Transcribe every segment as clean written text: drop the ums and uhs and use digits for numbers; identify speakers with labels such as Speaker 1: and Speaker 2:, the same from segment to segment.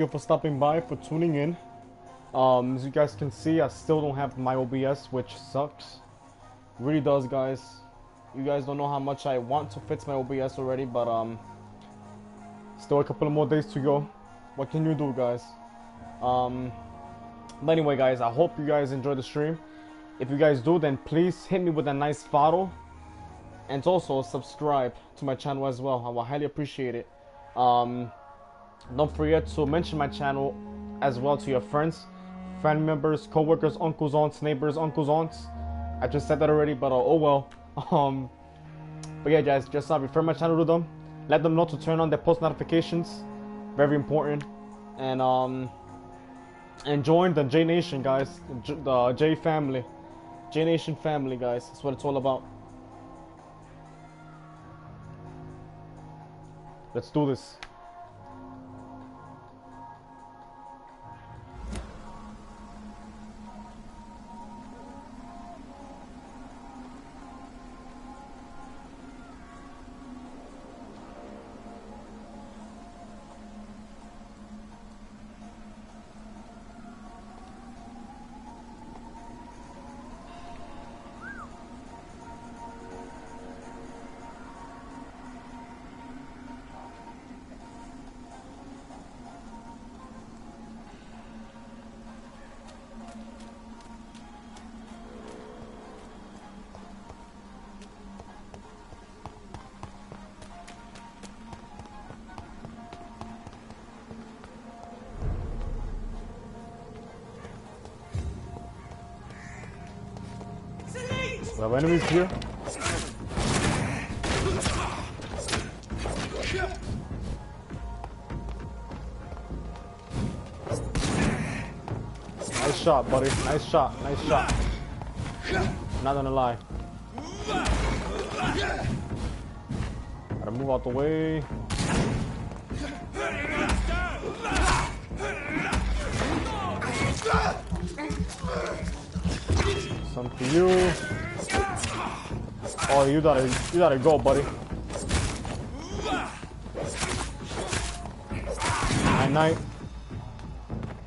Speaker 1: you for stopping by, for tuning in. As you guys can see, I still don't have my OBS, which sucks. Really does, guys. You guys don't know how much I want to fix my OBS already, but still a couple of more days to go. What can you do, guys? But anyway, guys, I hope you guys enjoy the stream. If you guys do, then please hit me with a nice follow, and also subscribe to my channel as well. I will highly appreciate it. Don't forget to mention my channel as well to your friends, family members, co-workers, uncles, aunts, neighbors, uncles, aunts. I just said that already, but oh well. But yeah, guys, just refer my channel to them. Let them know to turn on their post notifications. Very important. And join the J Nation, guys. The J family. J Nation family, guys. That's what it's all about. Let's do this. We have enemies here. Nice shot, buddy. Nice shot. Nice shot. Not gonna lie. Gotta move out the way. Some for you. Oh, you gotta go, buddy. Night.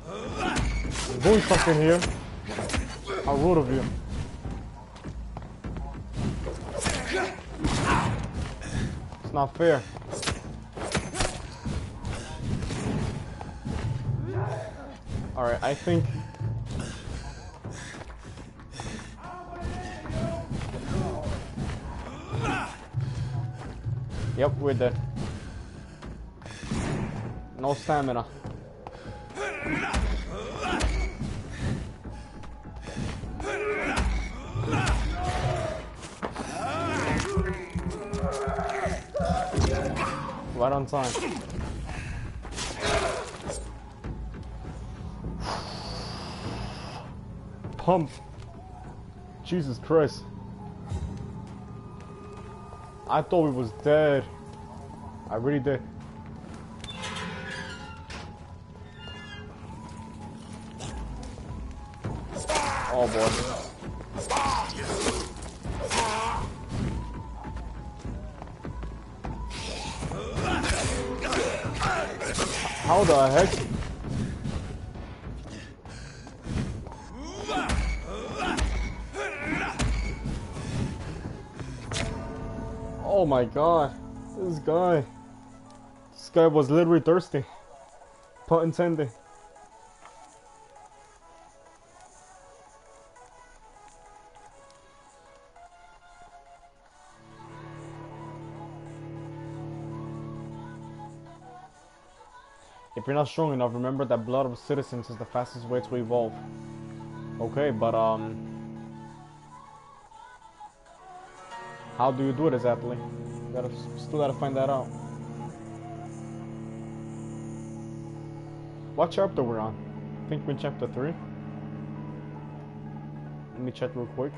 Speaker 1: I'm doing something here. How rude of you. It's not fair. Alright, I think... Yep, we're dead. No stamina. Right on time. Pump. Jesus Christ. I thought we was dead. I really did. Oh boy. How the heck? Oh my god, this guy was literally thirsty, pun intended. If you're not strong enough, remember that blood of citizens is the fastest way to evolve. Okay, but how do you do it exactly? Still gotta find that out. What chapter we're on? I think we're in chapter 3. Let me check real quick.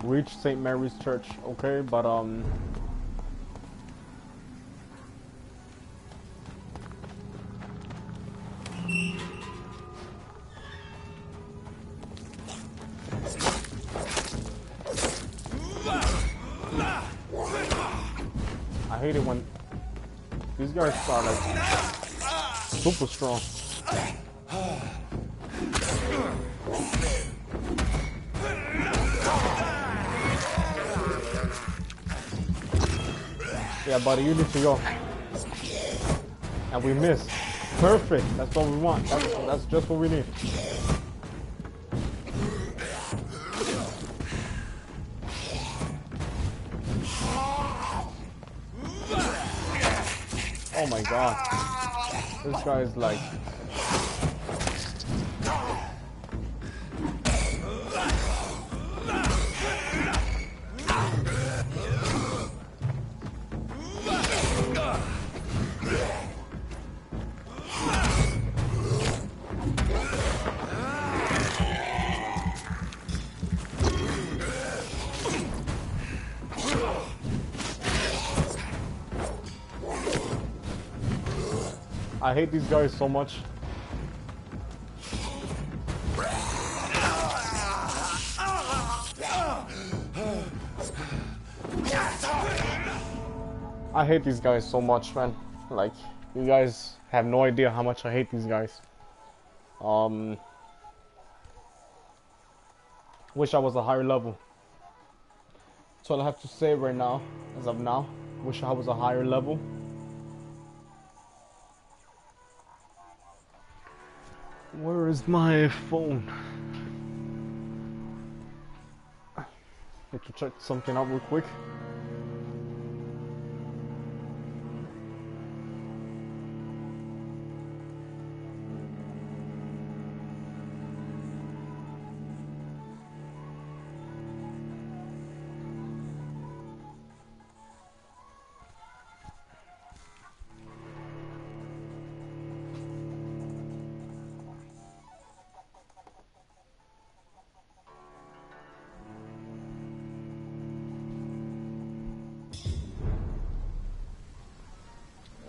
Speaker 1: reach St. Mary's Church. Okay, but I hate it when these guys are like super strong. Yeah, buddy, you need to go. And we missed. Perfect. That's what we want. That's just what we need. Oh my god. This guy is like... I hate these guys so much. I hate these guys so much, man. Like, you guys have no idea how much I hate these guys. Wish I was a higher level. That's all I have to say right now, as of now. Wish I was a higher level. Where is my phone? Need to check something out real quick.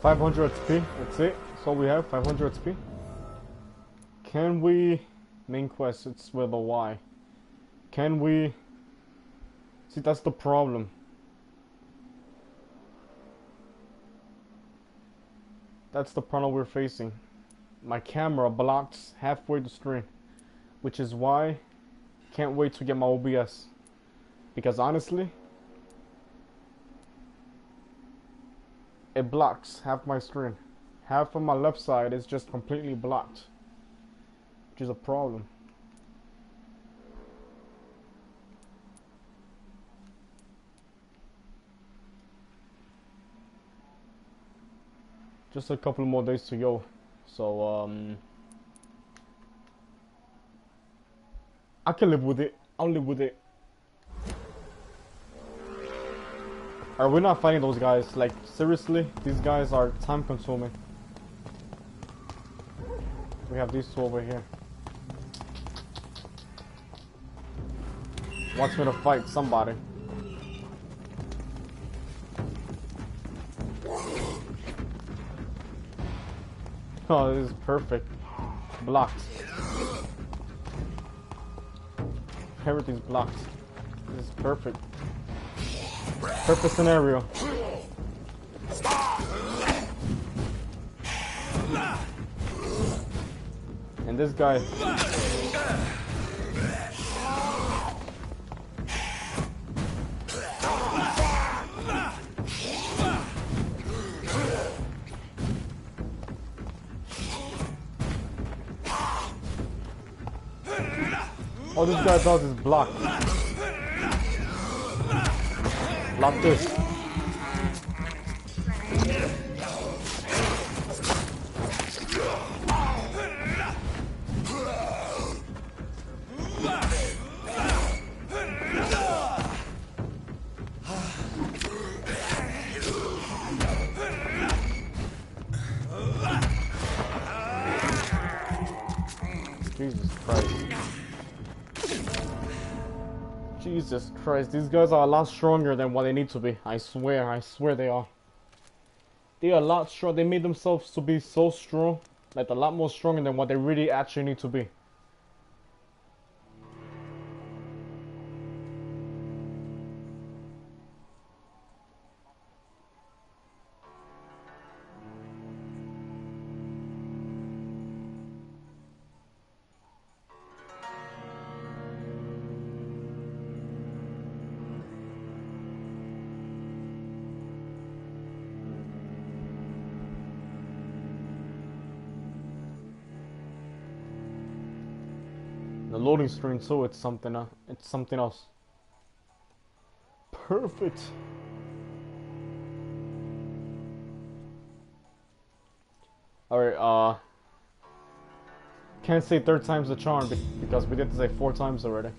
Speaker 1: $500 XP, that's it. That's all we have, 500 XP. Can we... Main quest, it's with a Y. Can we... See, that's the problem. That's the problem we're facing. My camera blocks halfway the screen. Which is why I can't wait to get my OBS. Because honestly... it blocks half my screen. Half of my left side is just completely blocked, which is a problem. Just a couple more days to go, so I can live with it. I'll live with it. Are we not fighting those guys? Like, seriously? These guys are time consuming. We have these two over here. Wants me to fight somebody. Oh, this is perfect. Blocked. Everything's blocked. This is perfect. Perfect scenario. And this guy. All this guy does is block. Block this. Jesus Jesus Christ, these guys are a lot stronger than what they need to be. I swear they are. They are a lot strong. They made themselves to be so strong, like a lot more stronger than what they really actually need to be. The loading screen too, it's something else. Perfect. Alright, can't say third time's the charm because we did to say 4 times already.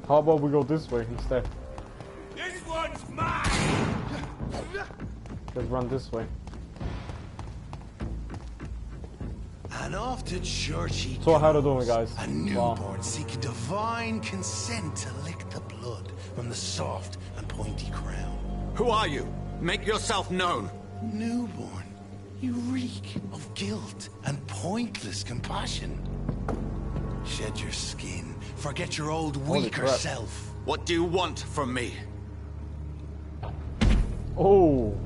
Speaker 1: How about we go this way instead?
Speaker 2: This one's mine!
Speaker 1: Let's run this way.
Speaker 2: And off to church he
Speaker 1: So how to doing, guys?
Speaker 2: A newborn seeking divine consent to lick the blood from the soft and pointy crown.
Speaker 3: Who are you? Make yourself known.
Speaker 2: Newborn, you reek of guilt and pointless compassion. Shed your skin, forget your old weaker self.
Speaker 3: What do you want from me?
Speaker 1: Oh.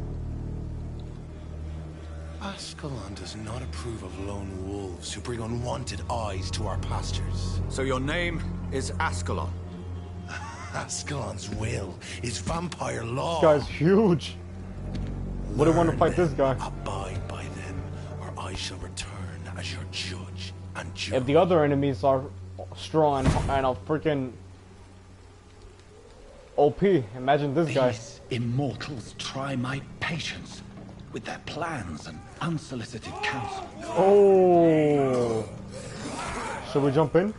Speaker 2: Ascalon does not approve of lone wolves who bring unwanted eyes to our pastures.
Speaker 3: So your name is Ascalon?
Speaker 2: Ascalon's will is vampire law.
Speaker 1: This guy's huge. What do you want to fight this guy?
Speaker 2: Abide by them, or I shall return as your judge and judge.
Speaker 1: If the other enemies are strong and a freaking OP, imagine this guy.
Speaker 4: These immortals try my patience with their plans and unsolicited counsel.
Speaker 1: Oh. Should we jump in?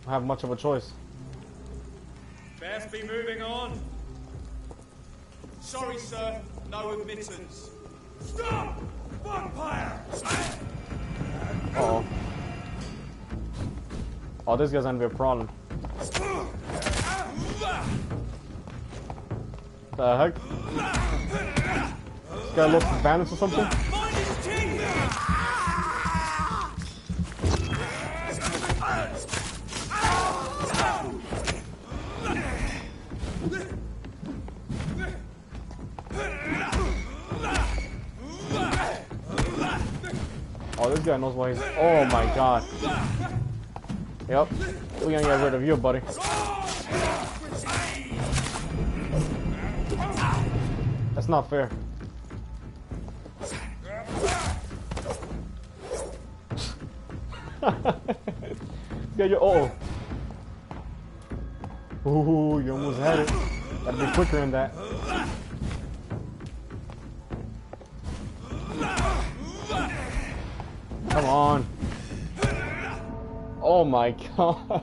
Speaker 1: I have much of a choice.
Speaker 5: Best be moving on. Sorry, sir. No admittance. Stop! Vampire!
Speaker 1: Uh-oh. Oh, this guy's gonna be a problem. The heck? This guy lost his balance or something? Oh, this guy knows why he's... Oh my god. Yep. We're gonna get rid of you, buddy. That's not fair. Yeah, you... Oh. Ooh, you almost had it. Gotta be quicker than that. Come on. Oh my god.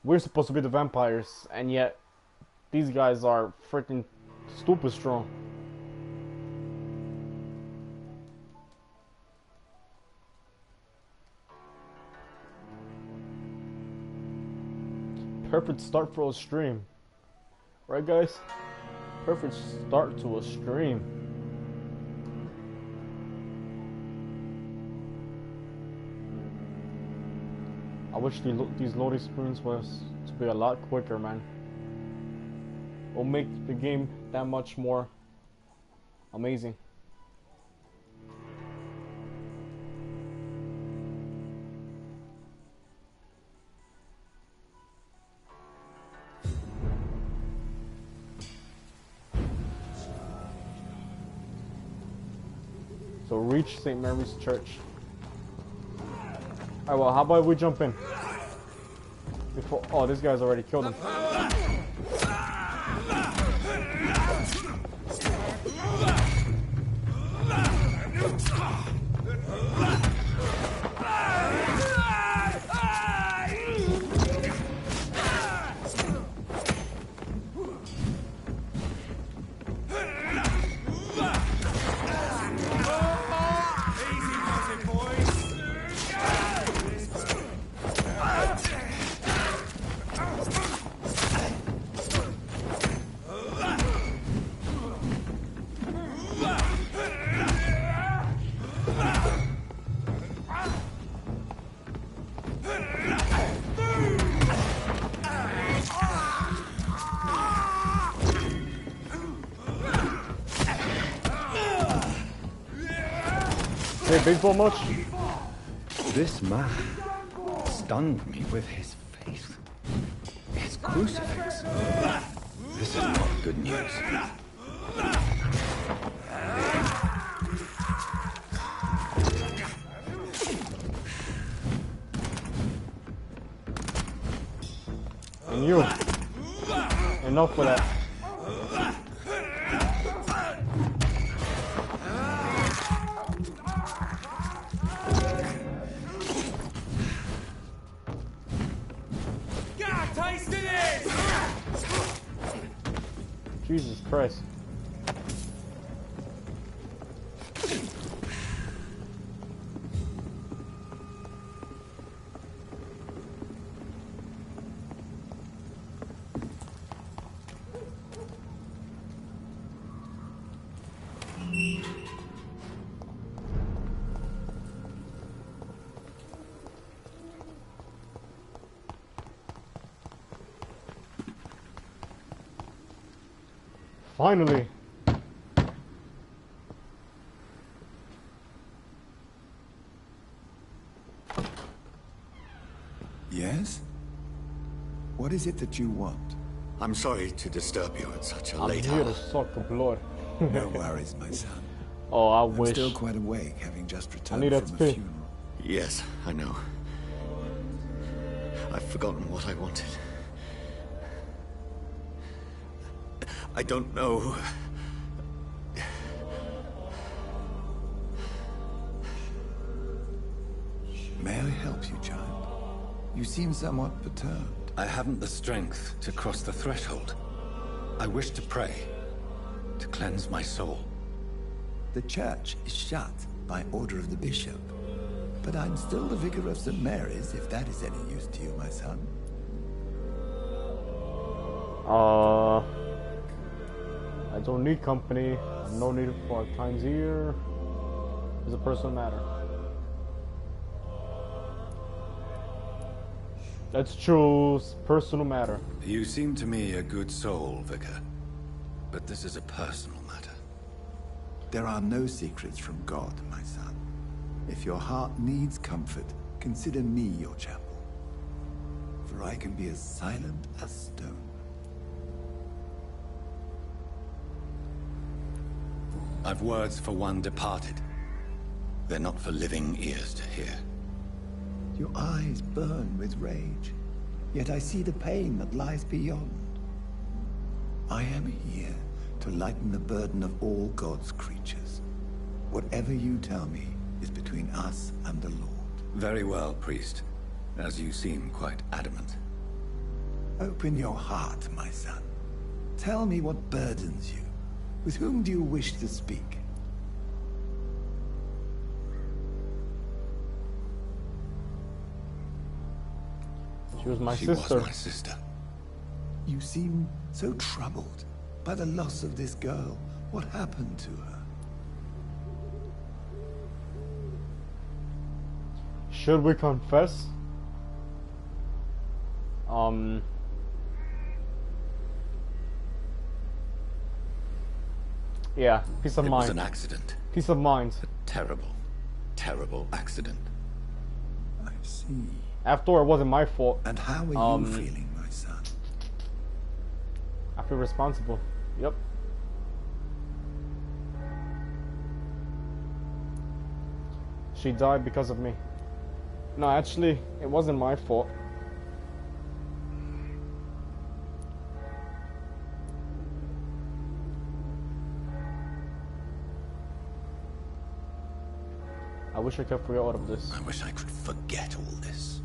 Speaker 1: We're supposed to be the vampires, and yet these guys are freaking stupid strong. Perfect start for a stream. Right, guys? Perfect start to a stream. I wish these loading screens was to be a lot quicker, man. It'll make the game that much more amazing. So reach St. Mary's Church. Alright, well, how about we jump in? Before... Oh, this guy's already killed him. play baseball much?
Speaker 4: This man stunned me with his faith. His crucifix. This is not good news.
Speaker 1: And you. Enough with that.
Speaker 5: God, taste it!
Speaker 1: Jesus Christ. Finally.
Speaker 2: Yes? What is it that you want?
Speaker 3: I'm sorry to disturb you at such a
Speaker 1: I'm
Speaker 3: late
Speaker 1: here
Speaker 3: hour.
Speaker 1: to suck blood.
Speaker 2: No worries, my son.
Speaker 1: Oh, I
Speaker 2: I'm
Speaker 1: wish.
Speaker 2: still quite awake, having just returned
Speaker 1: need
Speaker 2: from a
Speaker 1: XP.
Speaker 2: funeral.
Speaker 3: Yes, I know. I've forgotten what I wanted. I don't know.
Speaker 2: May I help you, child? You seem somewhat perturbed.
Speaker 4: I haven't the strength to cross the threshold. I wish to pray, to cleanse my soul.
Speaker 2: The church is shut by order of the bishop. But I'm still the vicar of St. Mary's, if that is any use to you, my son.
Speaker 1: I don't need company. No need for times here. It's a personal matter. That's true. It's personal matter.
Speaker 4: You seem to me a good soul, Vicar. But this is a personal matter.
Speaker 2: There are no secrets from God, my son. If your heart needs comfort, consider me your chapel. For I can be as silent as stone.
Speaker 4: I've words for one departed. They're not for living ears to hear.
Speaker 2: Your eyes burn with rage, yet I see the pain that lies beyond. I am here to lighten the burden of all God's creatures. Whatever you tell me is between us and the Lord.
Speaker 4: Very well, priest. As you seem quite adamant.
Speaker 2: Open your heart, my son. Tell me what burdens you. With whom do you wish to speak?
Speaker 1: She was my
Speaker 4: She
Speaker 1: sister.
Speaker 4: was my sister.
Speaker 2: You seem so troubled by the loss of this girl. What happened to her?
Speaker 1: Should we confess? Yeah, peace of
Speaker 4: It was
Speaker 1: mind.
Speaker 4: an accident.
Speaker 1: Peace of mind.
Speaker 4: A terrible, terrible accident.
Speaker 2: I see.
Speaker 1: After all, it wasn't my fault.
Speaker 2: And how are you feeling, my son?
Speaker 1: I feel responsible. Yep. She died because of me. No, actually, it wasn't my fault. I wish I could forget all of this.
Speaker 4: I wish I could forget all this.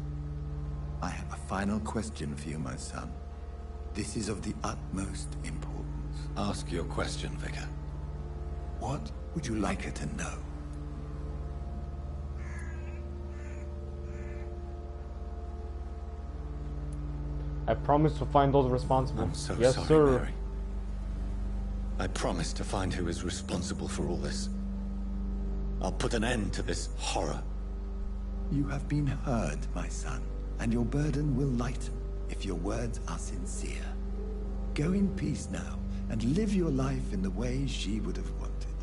Speaker 2: I have a final question for you, my son. This is of the utmost importance.
Speaker 4: Ask your question, Vicar.
Speaker 2: What would you like her to know?
Speaker 1: I promise to find those responsible.
Speaker 4: I'm so
Speaker 1: yes,
Speaker 4: sorry,
Speaker 1: sir.
Speaker 4: Mary. I promise to find who is responsible for all this. I'll put an end to this horror.
Speaker 2: You have been heard, my son, and your burden will lighten if your words are sincere. Go in peace now, and live your life in the way she would have wanted.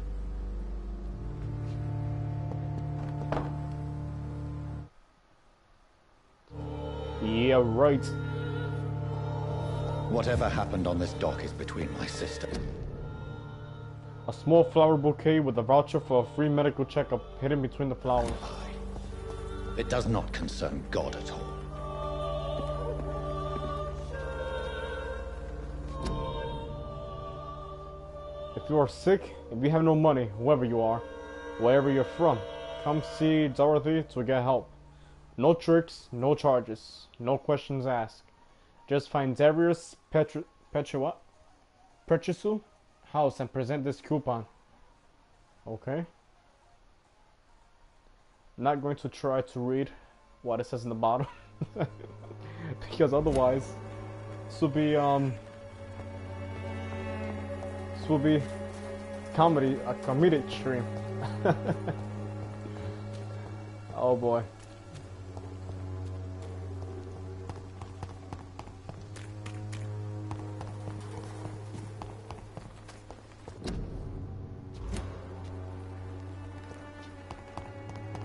Speaker 1: Yeah, right.
Speaker 4: Whatever happened on this dock is between my sister.
Speaker 1: A small flower bouquet with a voucher for a free medical checkup hidden between the flowers.
Speaker 4: It does not concern God at all.
Speaker 1: If you are sick, if you have no money, whoever you are, wherever you're from, come see Dorothy to get help. No tricks, no charges, no questions asked. Just find Darius Purchasu house and present this coupon. Okay. I'm not going to try to read what it says in the bottom because otherwise this will be a comedic stream. Oh boy.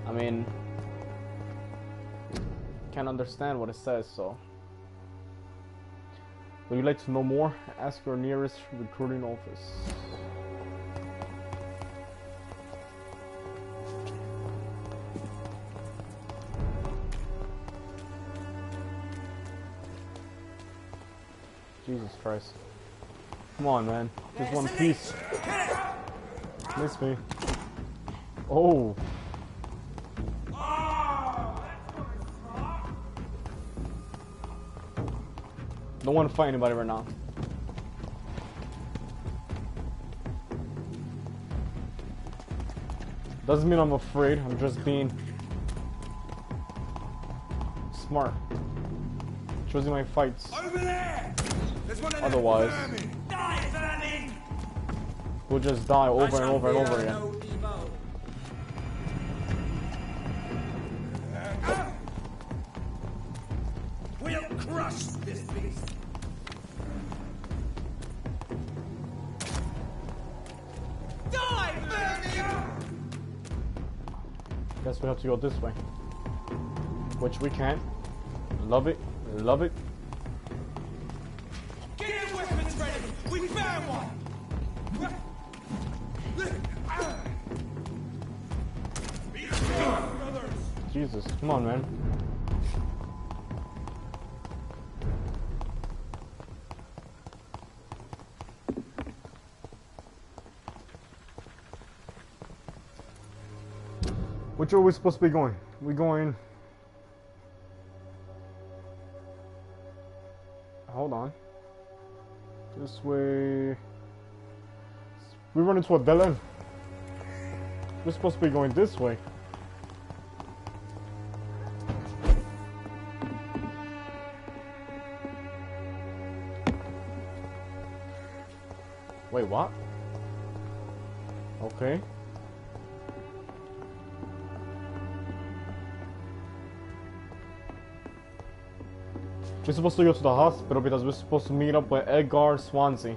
Speaker 1: I mean, can't understand what it says, so. Would you like to know more? Ask your nearest recruiting office. Jesus Christ. Come on, man. Just one piece. Miss me. Oh. Don't want to fight anybody right now. Doesn't mean I'm afraid. I'm just being smart. Choosing my fights.
Speaker 5: Over there!
Speaker 1: Otherwise, we'll just die over and over and over again.
Speaker 5: We'll crush this beast. Die, Vermin!
Speaker 1: Guess we have to go this way. Which we can. Love it. Love it.
Speaker 5: Get your weapons ready! We found one! Be strong, brothers!
Speaker 1: Jesus, come on, man. Which are we supposed to be going? We going... Hold on. This way... We run into a dead end. We're supposed to be going this way. Wait, what? Okay. We're supposed to go to the hospital because we're supposed to meet up with Edgar Swansea.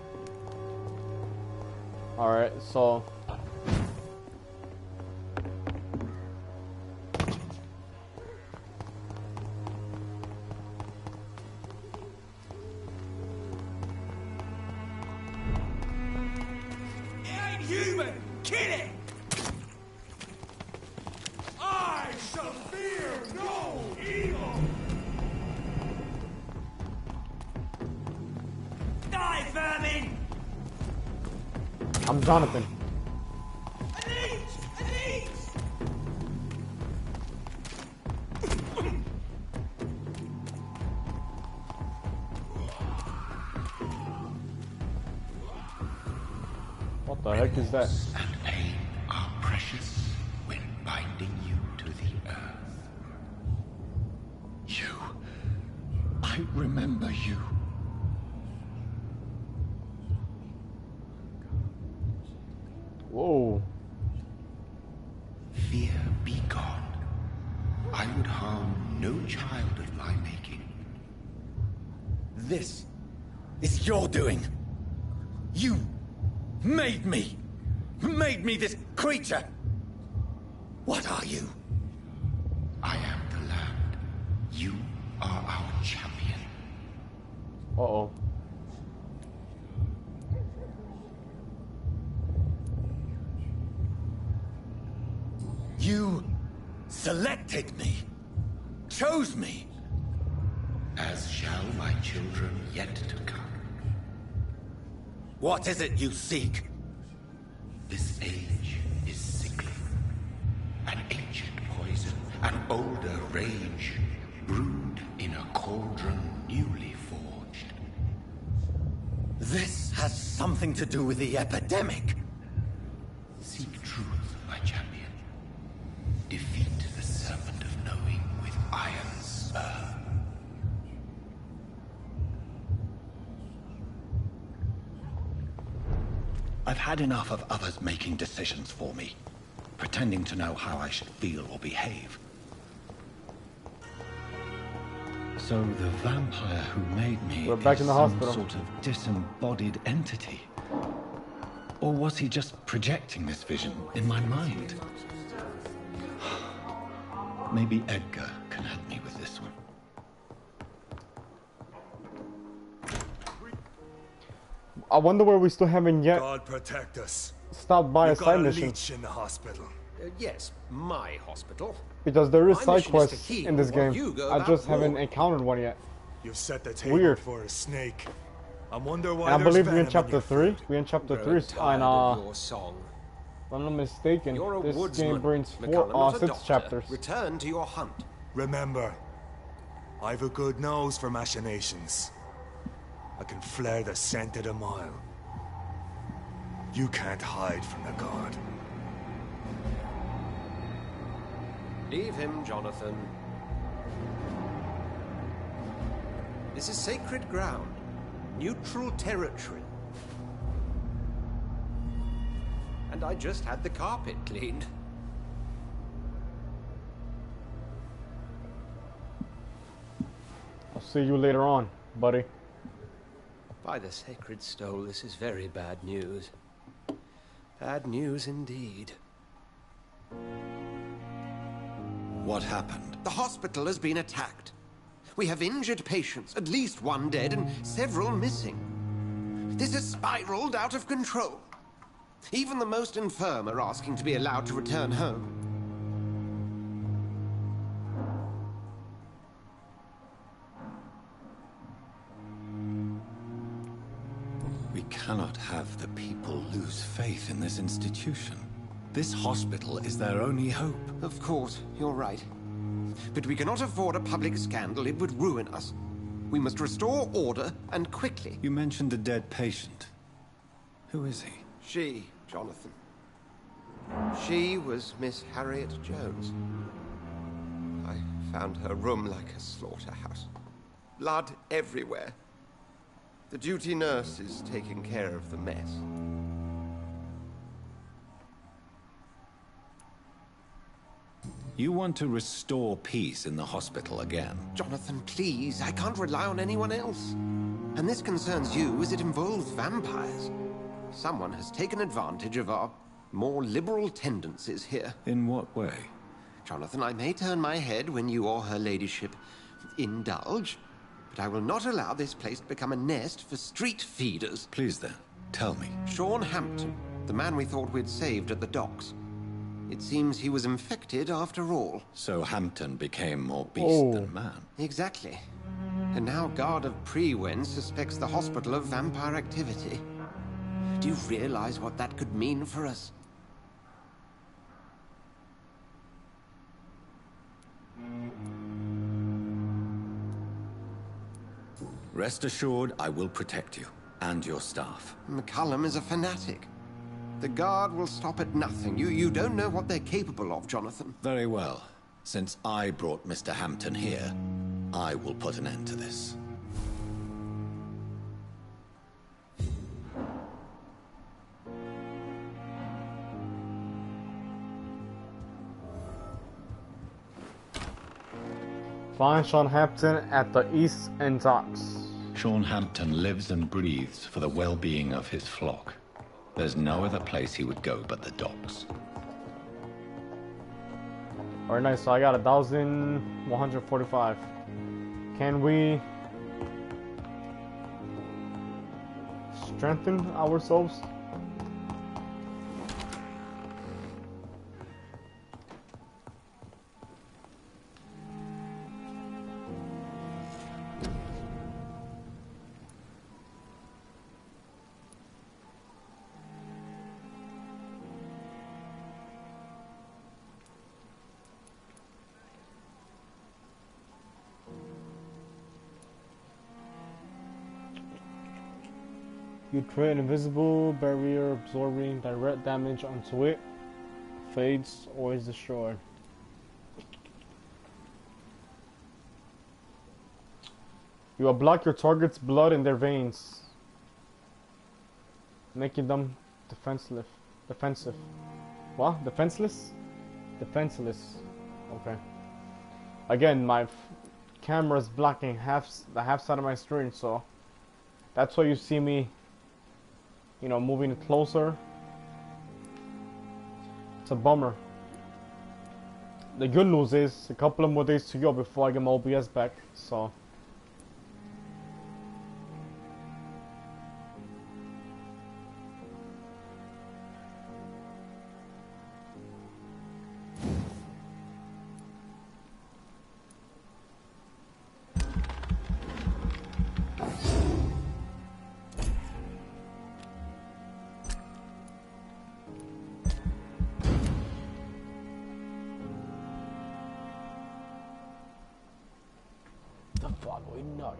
Speaker 1: Alright, so...
Speaker 5: It ain't human! Kill it! I shall fear no evil! Die, vermin!
Speaker 1: I'm Jonathan.
Speaker 5: An eat! An eat!
Speaker 1: What the heck is that?
Speaker 6: And pain are precious when binding you to the earth. You. I remember you.
Speaker 1: Whoa.
Speaker 6: Fear be gone. I would harm no child of my making.
Speaker 4: This is your doing. You made me. Made me this creature. What are you?
Speaker 6: I am the land. You are our champion.
Speaker 1: Uh-oh.
Speaker 2: You selected me, chose me.
Speaker 6: As shall my children yet to come.
Speaker 2: What is it you seek?
Speaker 6: This age is sickly. An ancient poison, an older rage, brewed in a cauldron newly forged.
Speaker 2: This has something to do with the epidemic.
Speaker 6: Seek truth, my champion. Defeat the serpent of knowing with iron spur.
Speaker 2: I've had enough of others making decisions for me, pretending to know how I should feel or behave. So the vampire who made me
Speaker 1: We're back
Speaker 2: is
Speaker 1: in the
Speaker 2: some
Speaker 1: hospital.
Speaker 2: sort of disembodied entity? Or was he just projecting this vision in my mind? Maybe Edgar can help me with this one.
Speaker 1: I wonder where we still haven't yet
Speaker 7: God protect us.
Speaker 1: stopped by a
Speaker 7: We've got
Speaker 1: side
Speaker 7: a
Speaker 1: mission.
Speaker 7: leech in the hospital.
Speaker 8: Yes, my hospital.
Speaker 1: Because there is
Speaker 8: My
Speaker 1: side
Speaker 8: mission is to
Speaker 1: quests
Speaker 8: heal
Speaker 1: in this
Speaker 8: while
Speaker 1: game.
Speaker 8: you go
Speaker 1: I
Speaker 8: about
Speaker 1: just haven't
Speaker 8: war.
Speaker 1: encountered one yet.
Speaker 7: You've set the table
Speaker 1: Weird.
Speaker 7: for a snake. I wonder why
Speaker 1: And I
Speaker 7: there's
Speaker 1: believe we're in
Speaker 7: venom
Speaker 1: chapter
Speaker 7: your
Speaker 1: 3.
Speaker 7: food.
Speaker 1: We're in chapter
Speaker 8: Grow
Speaker 1: 3
Speaker 8: tired
Speaker 1: and
Speaker 8: of your song.
Speaker 1: if I'm not mistaken,
Speaker 8: You're a
Speaker 1: this
Speaker 8: woodsman.
Speaker 1: game brings
Speaker 8: McCullum is a
Speaker 1: 6
Speaker 8: doctor.
Speaker 1: chapters.
Speaker 8: Return to your hunt.
Speaker 7: Remember, I've a good nose for machinations. I can flare the scent at a mile. You can't hide from the god.
Speaker 8: Leave him, Jonathan. This is sacred ground. Neutral territory. And I just had the carpet cleaned.
Speaker 1: I'll see you later on, buddy.
Speaker 8: By the sacred stole, this is very bad news. Bad news indeed.
Speaker 2: What happened?
Speaker 8: The hospital has been attacked. We have injured patients, at least one dead and several missing. This has spiraled out of control. Even the most infirm are asking to be allowed to return home.
Speaker 2: We cannot have the people lose faith in this institution. This hospital is their only hope.
Speaker 8: Of course, you're right. But we cannot afford a public scandal. It would ruin us. We must restore order, and quickly.
Speaker 2: You mentioned a dead patient. Who is he?
Speaker 8: She, Jonathan. She was Miss Harriet Jones. I found her room like a slaughterhouse. Blood everywhere. The duty nurse is taking care of the mess.
Speaker 2: You want to restore peace in the hospital again?
Speaker 8: Jonathan, please. I can't rely on anyone else. And this concerns you as it involves vampires. Someone has taken advantage of our more liberal tendencies here.
Speaker 2: In what way?
Speaker 8: Jonathan, I may turn my head when you or her ladyship indulge, but I will not allow this place to become a nest for street feeders.
Speaker 2: Please then, tell me.
Speaker 8: Sean Hampton, the man we thought we'd saved at the docks. It seems he was infected after all.
Speaker 2: So Hampton became more beast than man.
Speaker 8: Exactly. And now Guard of Prewen suspects the hospital of vampire activity. Do you realize what that could mean for us?
Speaker 2: Rest assured, I will protect you and your staff.
Speaker 8: McCullum is a fanatic. The Guard will stop at nothing. You don't know what they're capable of, Jonathan.
Speaker 2: Very well. Since I brought Mr. Hampton here, I will put an end to this.
Speaker 1: Find Sean Hampton at the East End Docks.
Speaker 2: Sean Hampton lives and breathes for the well-being of his flock. There's no other place he would go but the docks.
Speaker 1: Alright, nice. So I got 1,145. Can we strengthen ourselves? You create an invisible barrier absorbing direct damage onto it, fades, or is destroyed. You will block your target's blood in their veins, making them defensive. Defensive. What? Defenseless? Defenseless. Okay. Again, my camera's blocking the half side of my screen, so that's why you see me, you know, moving closer. It's a bummer. The good news is a couple of more days to go before I get my OBS back, so the following night.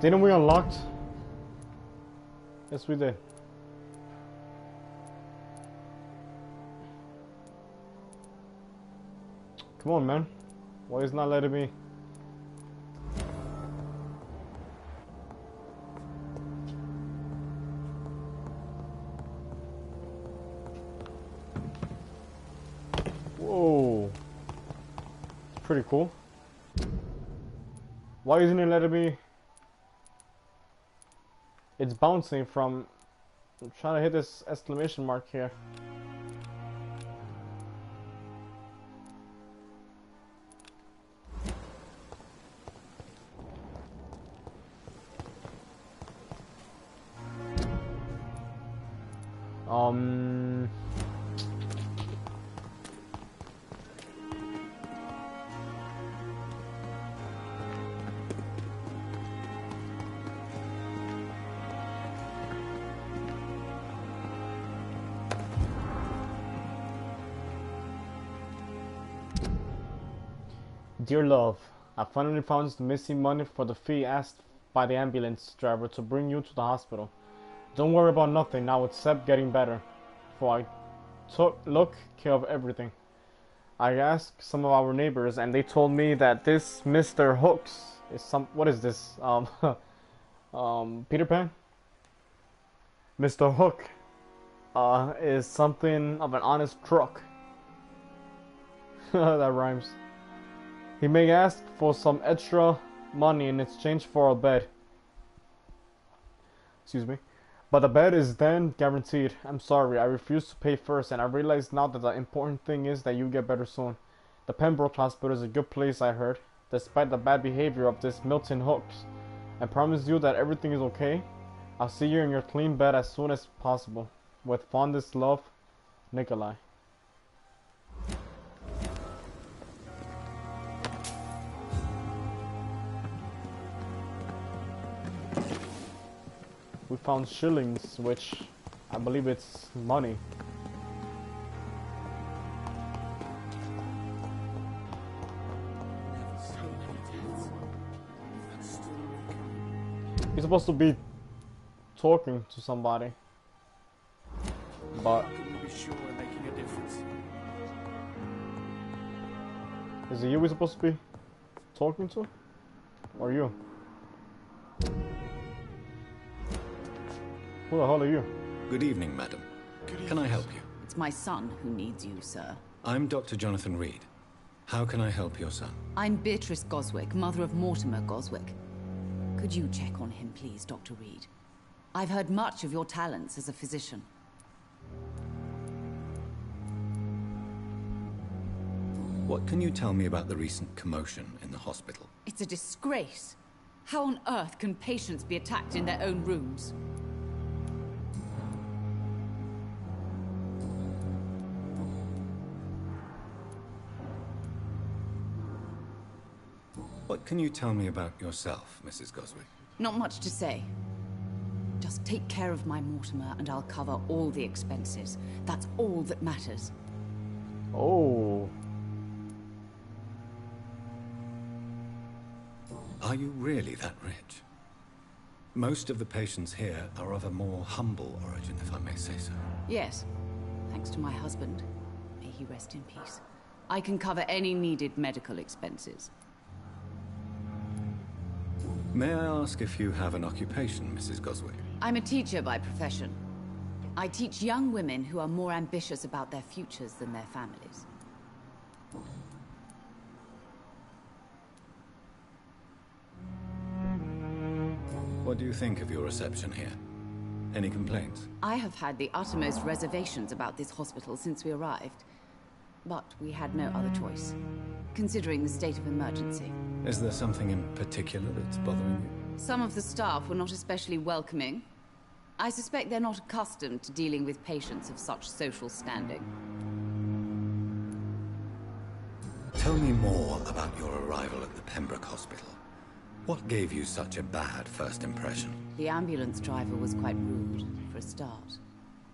Speaker 1: Didn't we unlocked? Yes, we did. Come on, man. Why is not letting me? Whoa. It's pretty cool. Why isn't it letting me? It's bouncing from... I'm trying to hit this exclamation mark here. Dear love, I finally found the missing money for the fee asked by the ambulance driver to bring you to the hospital. Don't worry about nothing now except getting better, for I took care of everything. I asked some of our neighbors and they told me that this Mr. Hooks is what is this? Peter Pan? Mr. Hook is something of an honest crook. That rhymes. He may ask for some extra money in exchange for a bed. Excuse me. But the bed is then guaranteed. I'm sorry, I refuse to pay first, and I realize now that the important thing is that you get better soon. The Pembroke Hospital is a good place, I heard, despite the bad behavior of this Milton Hooks. I promise you that everything is okay. I'll see you in your clean bed as soon as possible. With fondest love, Nikolai. We found shillings, which I believe it's money. It's supposed to be talking to somebody. But
Speaker 5: Couldn't you be sure of making a difference?
Speaker 1: is it you we're supposed to be talking to? Or you? Who the hell are you?
Speaker 4: Good evening, madam. Can I help you?
Speaker 9: It's my son who needs you, sir.
Speaker 4: I'm Dr. Jonathan Reed. How can I help your son?
Speaker 9: I'm Beatrice Goswick, mother of Mortimer Goswick. Could you check on him, please, Dr. Reed? I've heard much of your talents as a physician.
Speaker 4: What can you tell me about the recent commotion in the hospital?
Speaker 9: It's a disgrace. How on earth can patients be attacked in their own rooms?
Speaker 4: What can you tell me about yourself, Mrs. Goswick?
Speaker 9: Not much to say. Just take care of my Mortimer and I'll cover all the expenses. That's all that matters.
Speaker 1: Oh.
Speaker 4: Are you really that rich? Most of the patients here are of a more humble origin, if I may say so.
Speaker 9: Yes, thanks to my husband. May he rest in peace. I can cover any needed medical expenses.
Speaker 4: May I ask if you have an occupation, Mrs. Goswick?
Speaker 9: I'm a teacher by profession. I teach young women who are more ambitious about their futures than their families.
Speaker 4: What do you think of your reception here? Any complaints?
Speaker 9: I have had the uttermost reservations about this hospital since we arrived. But we had no other choice, considering the state of emergency.
Speaker 4: Is there something in particular that's bothering you?
Speaker 9: Some of the staff were not especially welcoming. I suspect they're not accustomed to dealing with patients of such social standing.
Speaker 4: Tell me more about your arrival at the Pembroke Hospital. What gave you such a bad first impression?
Speaker 9: The ambulance driver was quite rude, for a start.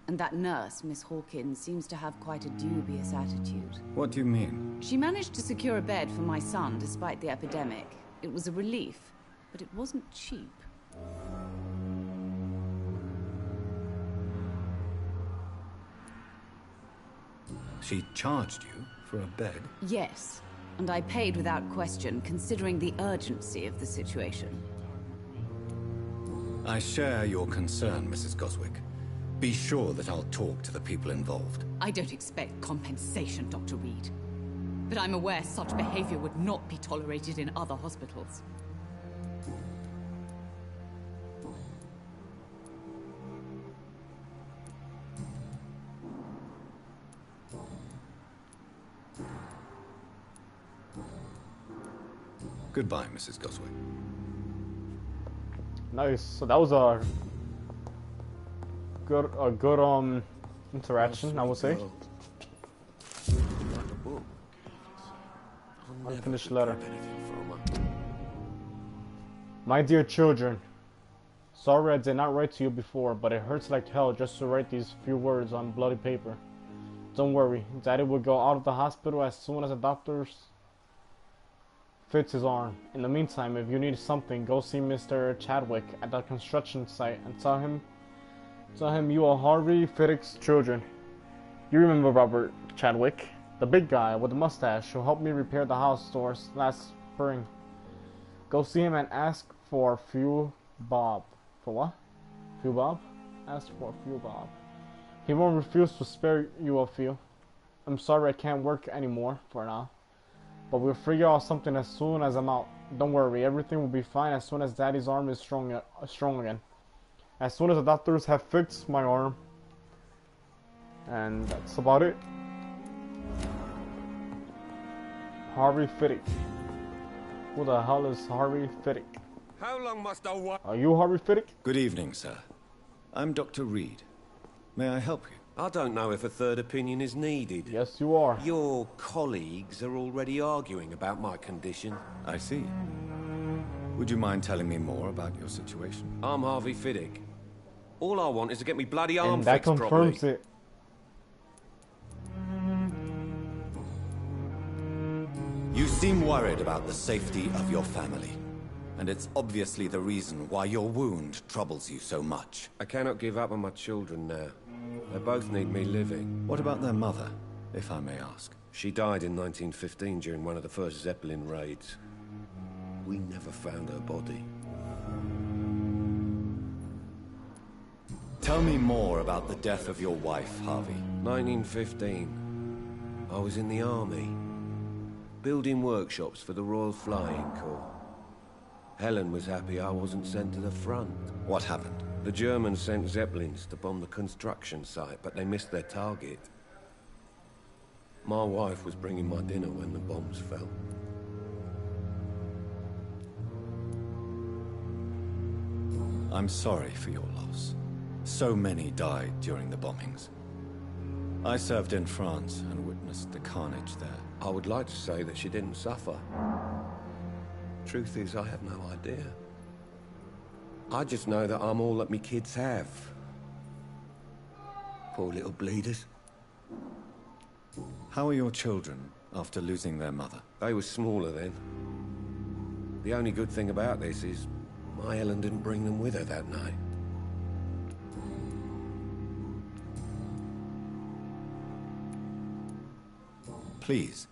Speaker 9: And that nurse, Miss Hawkins, seems to have quite a dubious attitude.
Speaker 4: What do you mean?
Speaker 9: She managed to secure a bed for my son despite the epidemic. It was a relief, but it wasn't cheap.
Speaker 4: She charged you for a bed?
Speaker 9: Yes, and I paid without question, considering the urgency of the situation.
Speaker 4: I share your concern, Mrs. Goswick. Be sure that I'll talk to the people involved.
Speaker 9: I don't expect compensation, Dr. Reed. But I'm aware such behavior would not be tolerated in other hospitals.
Speaker 4: Goodbye, Mrs. Goswick.
Speaker 1: Nice. So that was a good interaction, I would say. Unfinished letter. My dear children, sorry I did not write to you before, but it hurts like hell just to write these few words on bloody paper. Don't worry, Daddy will go out of the hospital as soon as the doctors fits his arm. In the meantime, if you need something, go see Mr. Chadwick at the construction site and tell him you are Harvey Fiddick's children. You remember Robert Chadwick, the big guy with the mustache who helped me repair the house doors last spring. Go see him and ask for Fuel Bob. For what? Fuel Bob? Ask for Fuel Bob. He won't refuse to spare you a few. I'm sorry I can't work anymore for now. But we'll figure out something as soon as I'm out. Don't worry, everything will be fine as soon as Daddy's arm is strong again. As soon as the doctors have fixed my arm. And that's about it. Harvey Fiddick. Who the hell is Harvey Fiddick?
Speaker 10: How long must I wait?
Speaker 1: Are you Harvey Fiddick?
Speaker 4: Good evening, sir. I'm Dr. Reed. May I help you?
Speaker 10: I don't know if a third opinion is needed.
Speaker 1: Yes, you are.
Speaker 10: Your colleagues are already arguing about my condition.
Speaker 4: I see. Would you mind telling me more about your situation?
Speaker 10: I'm Harvey Fiddick. All I want is to get me bloody arm
Speaker 1: And that
Speaker 10: fixed
Speaker 1: confirms
Speaker 10: properly.
Speaker 1: it.
Speaker 3: You seem worried about the safety of your family.
Speaker 4: And it's obviously the reason why your wound troubles you so much.
Speaker 10: I cannot give up on my children now. They both need me living.
Speaker 4: What about their mother, if I may ask?
Speaker 10: She died in 1915 during one of the first Zeppelin raids. We never found her body.
Speaker 4: Tell me more about the death of your wife, Harvey.
Speaker 10: 1915. I was in the army, building workshops for the Royal Flying Corps. Helen was happy I wasn't sent to the front.
Speaker 4: What happened?
Speaker 10: The Germans sent Zeppelins to bomb the construction site, but they missed their target. My wife was bringing my dinner when the bombs fell.
Speaker 4: I'm sorry for your loss. So many died during the bombings. I served in France and witnessed the carnage there.
Speaker 10: I would like to say that she didn't suffer. Truth is, I have no idea. I just know that I'm all that me kids have. Poor little bleeders.
Speaker 4: How are your children after losing their mother?
Speaker 10: They were smaller then. The only good thing about this is my Helen didn't bring them with her that night.
Speaker 4: Please,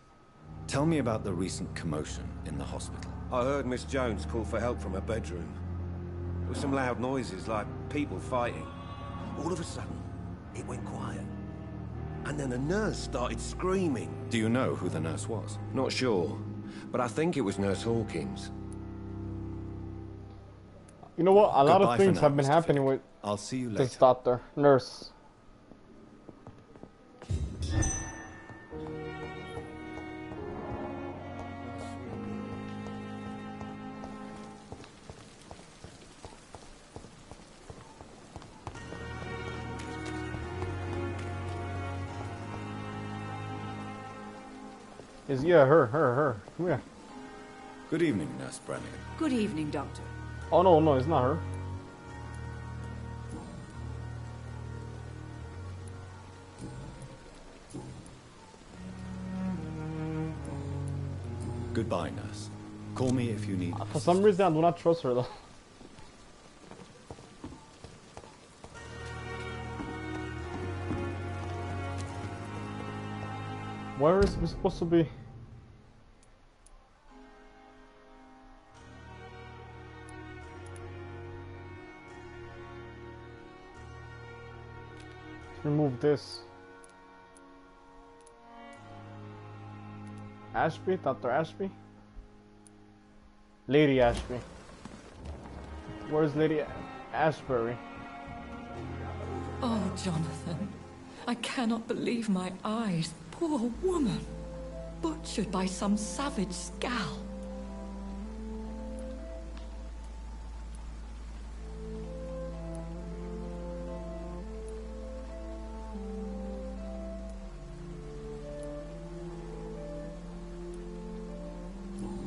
Speaker 4: tell me about the recent commotion in the hospital.
Speaker 10: I heard Miss Jones call for help from her bedroom. There were some loud noises, like people fighting. All of a sudden, it went quiet. And then a nurse started screaming.
Speaker 4: Do you know who the nurse was?
Speaker 10: Not sure, but I think it was Nurse Hawkins.
Speaker 1: You know what? A lot of
Speaker 4: Goodbye
Speaker 1: things
Speaker 4: for now,
Speaker 1: have been
Speaker 4: Mr.
Speaker 1: happening
Speaker 4: Fick.
Speaker 1: with
Speaker 4: I'll see you later.
Speaker 1: this doctor, nurse. Yeah, her. Come here.
Speaker 4: Good evening, Nurse Brennan.
Speaker 9: Good evening, Doctor.
Speaker 1: Oh no, it's not her.
Speaker 4: Goodbye, Nurse. Call me if you need.
Speaker 1: For some reason, I do not trust her though. Where is we supposed to be? Remove this. Ashby? Dr. Ashby? Lady Ashby. Where's Lady Ashbury?
Speaker 11: Oh, Jonathan. I cannot believe my eyes. Poor woman. Butchered by some savage scowl.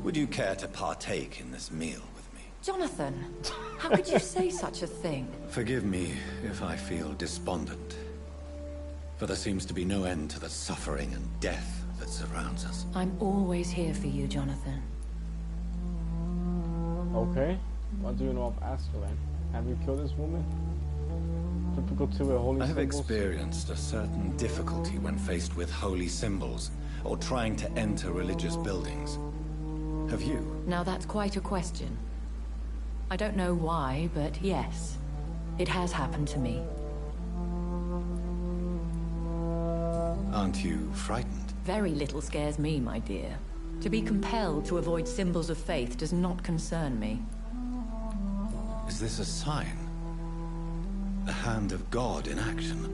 Speaker 4: Would you care to partake in this meal with me?
Speaker 11: Jonathan, how could you say such a thing?
Speaker 4: Forgive me if I feel despondent. For there seems to be no end to the suffering and death that surrounds us.
Speaker 11: I'm always here for you, Jonathan.
Speaker 1: Okay. What do you know of Ascalon? Have you killed this woman? Typical to a holy
Speaker 4: I have
Speaker 1: symbols?
Speaker 4: experienced a certain difficulty when faced with holy symbols, or trying to enter religious buildings. Have you?
Speaker 11: Now that's quite a question. I don't know why, but yes. It has happened to me.
Speaker 4: Aren't you frightened?
Speaker 11: Very little scares me, my dear. To be compelled to avoid symbols of faith does not concern me.
Speaker 4: Is this a sign? The hand of God in action?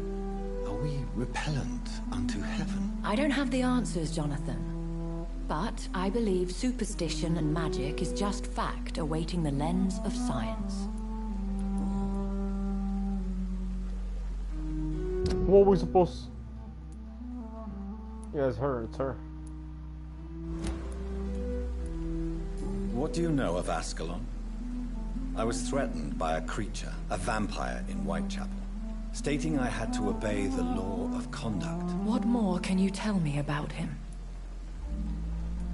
Speaker 4: Are we repellent unto heaven?
Speaker 11: I don't have the answers, Jonathan. But I believe superstition and magic is just fact awaiting the lens of science.
Speaker 1: What were we supposed? Yeah, it's her.
Speaker 4: What do you know of Ascalon? I was threatened by a creature, a vampire in Whitechapel, stating I had to obey the law of conduct.
Speaker 11: What more can you tell me about him?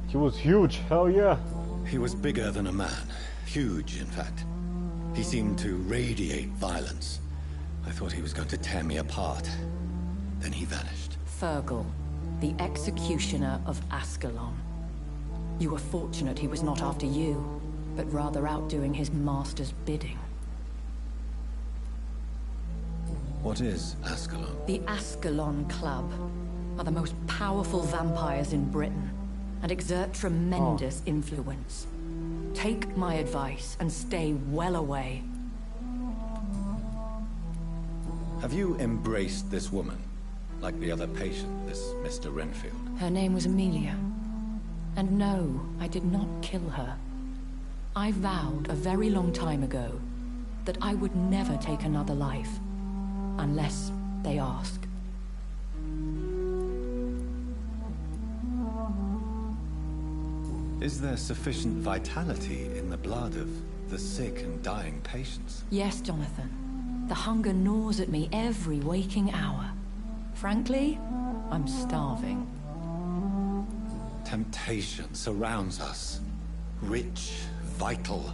Speaker 1: He was huge. Hell yeah.
Speaker 4: He was bigger than a man,
Speaker 3: Huge, in fact. He seemed to radiate violence. I thought he was going to tear me apart. Then he vanished.
Speaker 11: Fergal, the executioner of Ascalon. You were fortunate he was not after you, but rather out doing his master's bidding.
Speaker 3: What is Ascalon?
Speaker 11: The Ascalon Club are the most powerful vampires in Britain and exert tremendous influence. Take my advice and stay well away.
Speaker 3: Have you embraced this woman? Like the other patient, this Mr. Renfield?
Speaker 11: Her name was Amelia. And no, I did not kill her. I vowed a very long time ago that I would never take another life, unless they ask.
Speaker 3: Is there sufficient vitality in the blood of the sick and dying patients?
Speaker 11: Yes, Jonathan. The hunger gnaws at me every waking hour. Frankly, I'm starving.
Speaker 3: Temptation surrounds us. Rich, vital.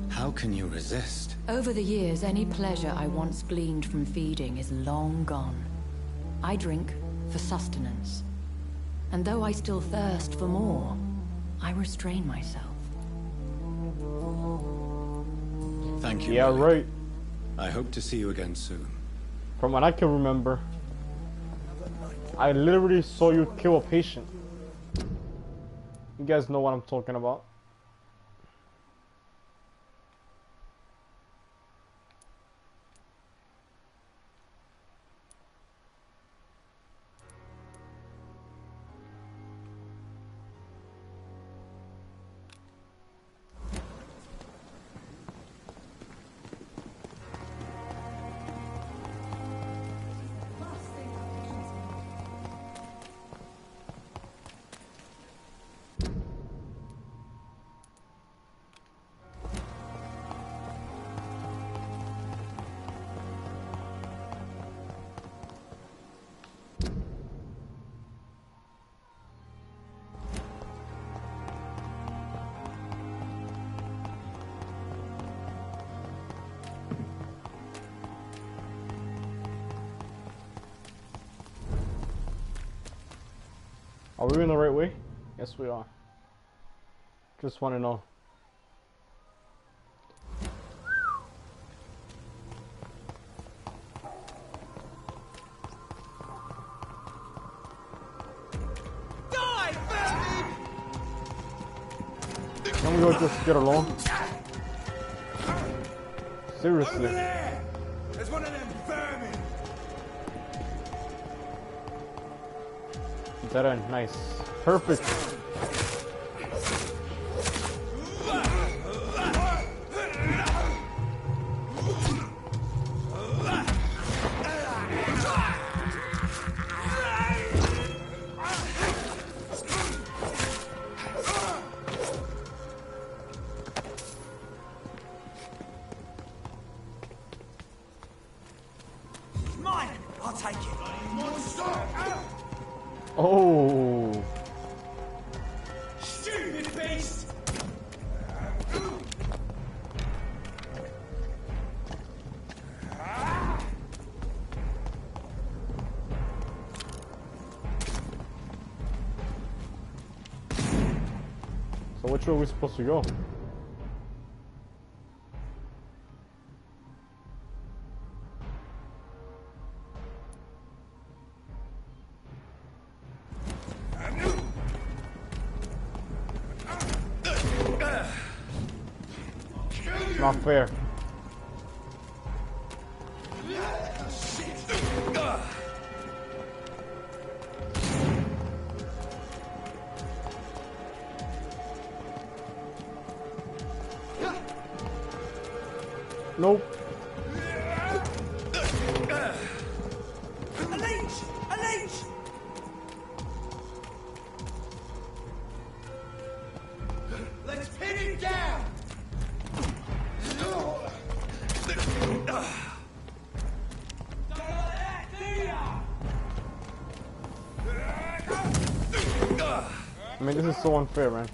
Speaker 3: How can you resist?
Speaker 11: Over the years, any pleasure I once gleaned from feeding is long gone. I drink for sustenance. And though I still thirst for more, I restrain myself.
Speaker 3: Thank you.
Speaker 1: Yeah, right.
Speaker 3: I hope to see you again soon.
Speaker 1: From what I can remember, I literally saw you kill a patient. You guys know what I'm talking about. Are we in the right way? Yes, we are. Just want to know. Can we go just get along? Seriously.
Speaker 7: Over there! There's one of them vermin!
Speaker 1: Dead end, nice. Perfect.
Speaker 7: Mine! I'll take it!
Speaker 1: Oh.
Speaker 7: Stupid beast!
Speaker 1: So which way are we supposed to go? Not fair. Nope.
Speaker 7: A leech! A leech! Let's pin him down!
Speaker 1: I mean, this is so unfair, man.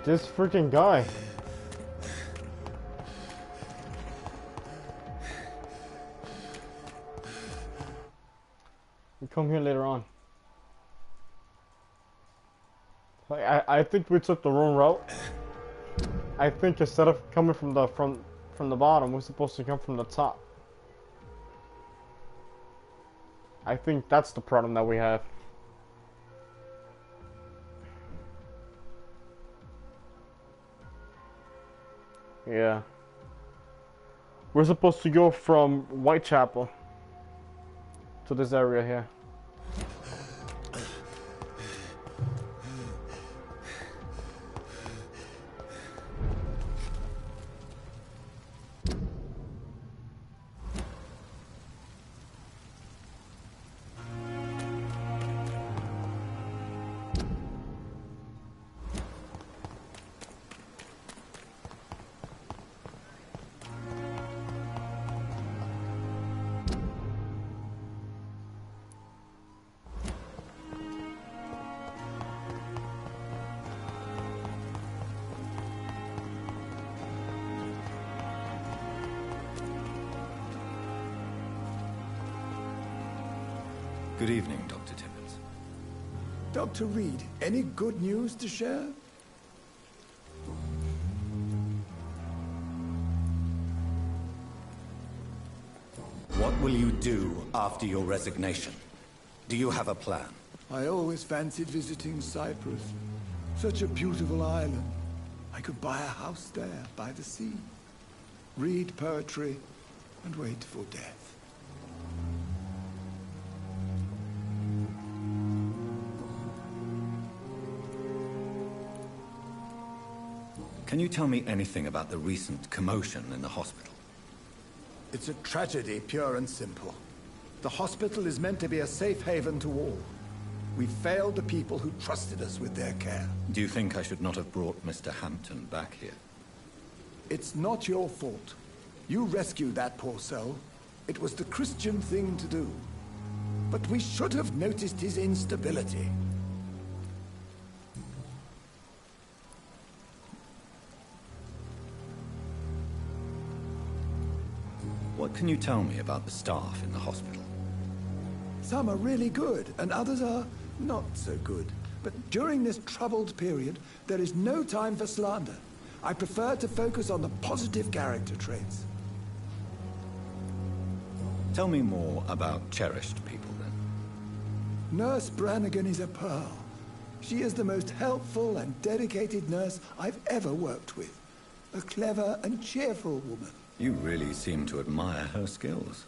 Speaker 1: This freaking guy. We come here later on. I think we took the wrong route. I think instead of coming from the bottom, we're supposed to come from the top. I think that's the problem that we have. Yeah. We're supposed to go from Whitechapel to this area here.
Speaker 3: Good evening, Dr. Timmons.
Speaker 2: Dr. Reed, any good news to share?
Speaker 3: What will you do after your resignation? Do you have a plan?
Speaker 2: I always fancied visiting Cyprus. Such a beautiful island. I could buy a house there, by the sea. Read poetry and wait for death.
Speaker 3: Can you tell me anything about the recent commotion in the hospital?
Speaker 2: It's a tragedy, pure and simple. The hospital is meant to be a safe haven to all. We failed the people who trusted us with their care.
Speaker 3: Do you think I should not have brought Mr. Hampton back here?
Speaker 2: It's not your fault. You rescued that poor soul. It was the Christian thing to do. But we should have noticed his instability.
Speaker 3: What can you tell me about the staff in the hospital?
Speaker 2: Some are really good, and others are not so good. But during this troubled period, there is no time for slander. I prefer to focus on the positive character traits.
Speaker 3: Tell me more about cherished people, then.
Speaker 2: Nurse Brannigan is a pearl. She is the most helpful and dedicated nurse I've ever worked with. A clever and cheerful woman.
Speaker 3: You really seem to admire her skills.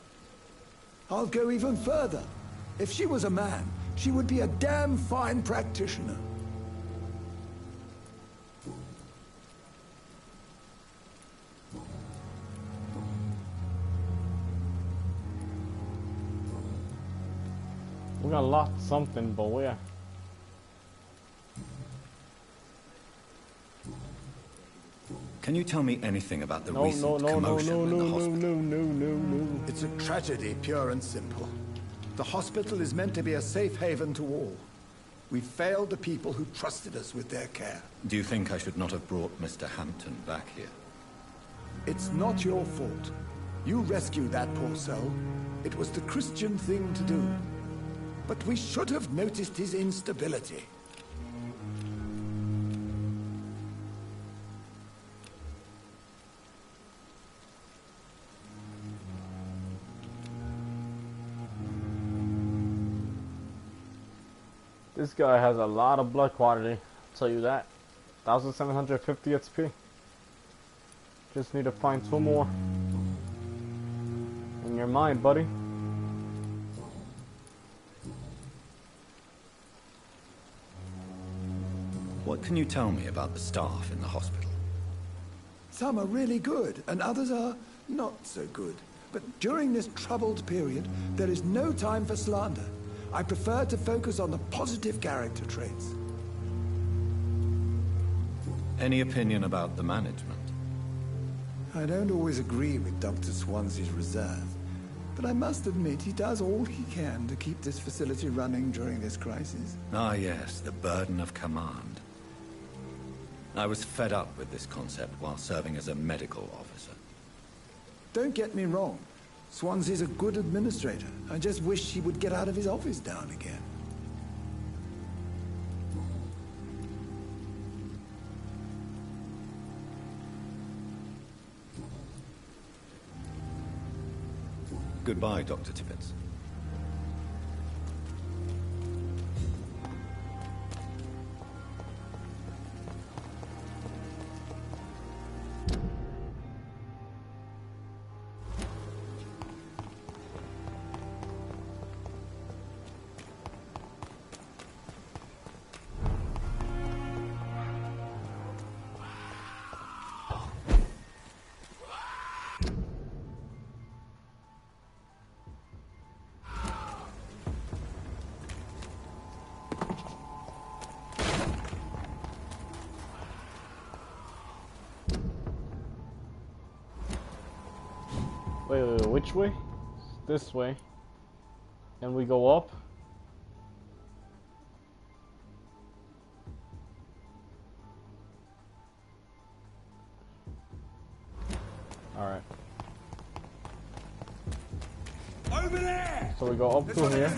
Speaker 2: I'll go even further. If she was a man, she would be a damn fine practitioner.
Speaker 1: We got lost something, but where?
Speaker 3: Can you tell me anything about the recent commotion in the hospital?
Speaker 1: No.
Speaker 2: It's a tragedy, pure and simple. The hospital is meant to be a safe haven to all. We failed the people who trusted us with their care.
Speaker 3: Do you think I should not have brought Mr. Hampton back here?
Speaker 2: It's not your fault. You rescued that poor soul. It was the Christian thing to do. But we should have noticed his instability.
Speaker 1: This guy has a lot of blood quantity, I'll tell you that. 1750 XP. Just need to find 2 more. In your mind, buddy.
Speaker 3: What can you tell me about the staff in the hospital?
Speaker 2: Some are really good, and others are not so good. But during this troubled period, there is no time for slander. I prefer to focus on the positive character traits.
Speaker 3: Any opinion about the management?
Speaker 2: I don't always agree with Dr. Swansea's reserve, but I must admit he does all he can to keep this facility running during this crisis.
Speaker 3: Ah yes, the burden of command. I was fed up with this concept while serving as a medical officer.
Speaker 2: Don't get me wrong. Swansea's a good administrator. I just wish he would get out of his office now and again.
Speaker 3: Goodbye, Dr. Tippett.
Speaker 1: Wait, which way? This way. And we go up. Alright.
Speaker 7: Over there!
Speaker 1: So we go up through here.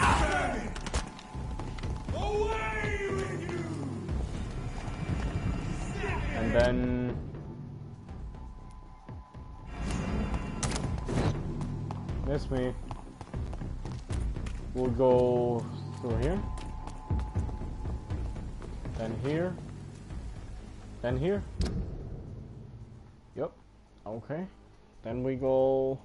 Speaker 7: Away with you!
Speaker 1: And then this way we'll go through here, then here, then here. Yep. Okay. Then we go.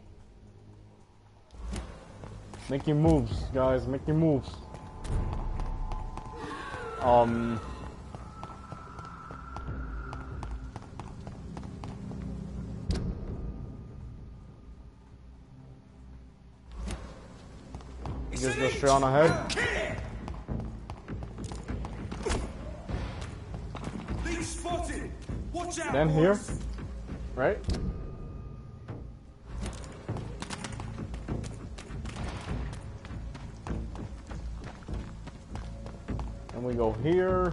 Speaker 1: Making moves, guys. Making moves. Just go straight on ahead.
Speaker 7: Spotted. Watch out,
Speaker 1: Then here, right? And we go here.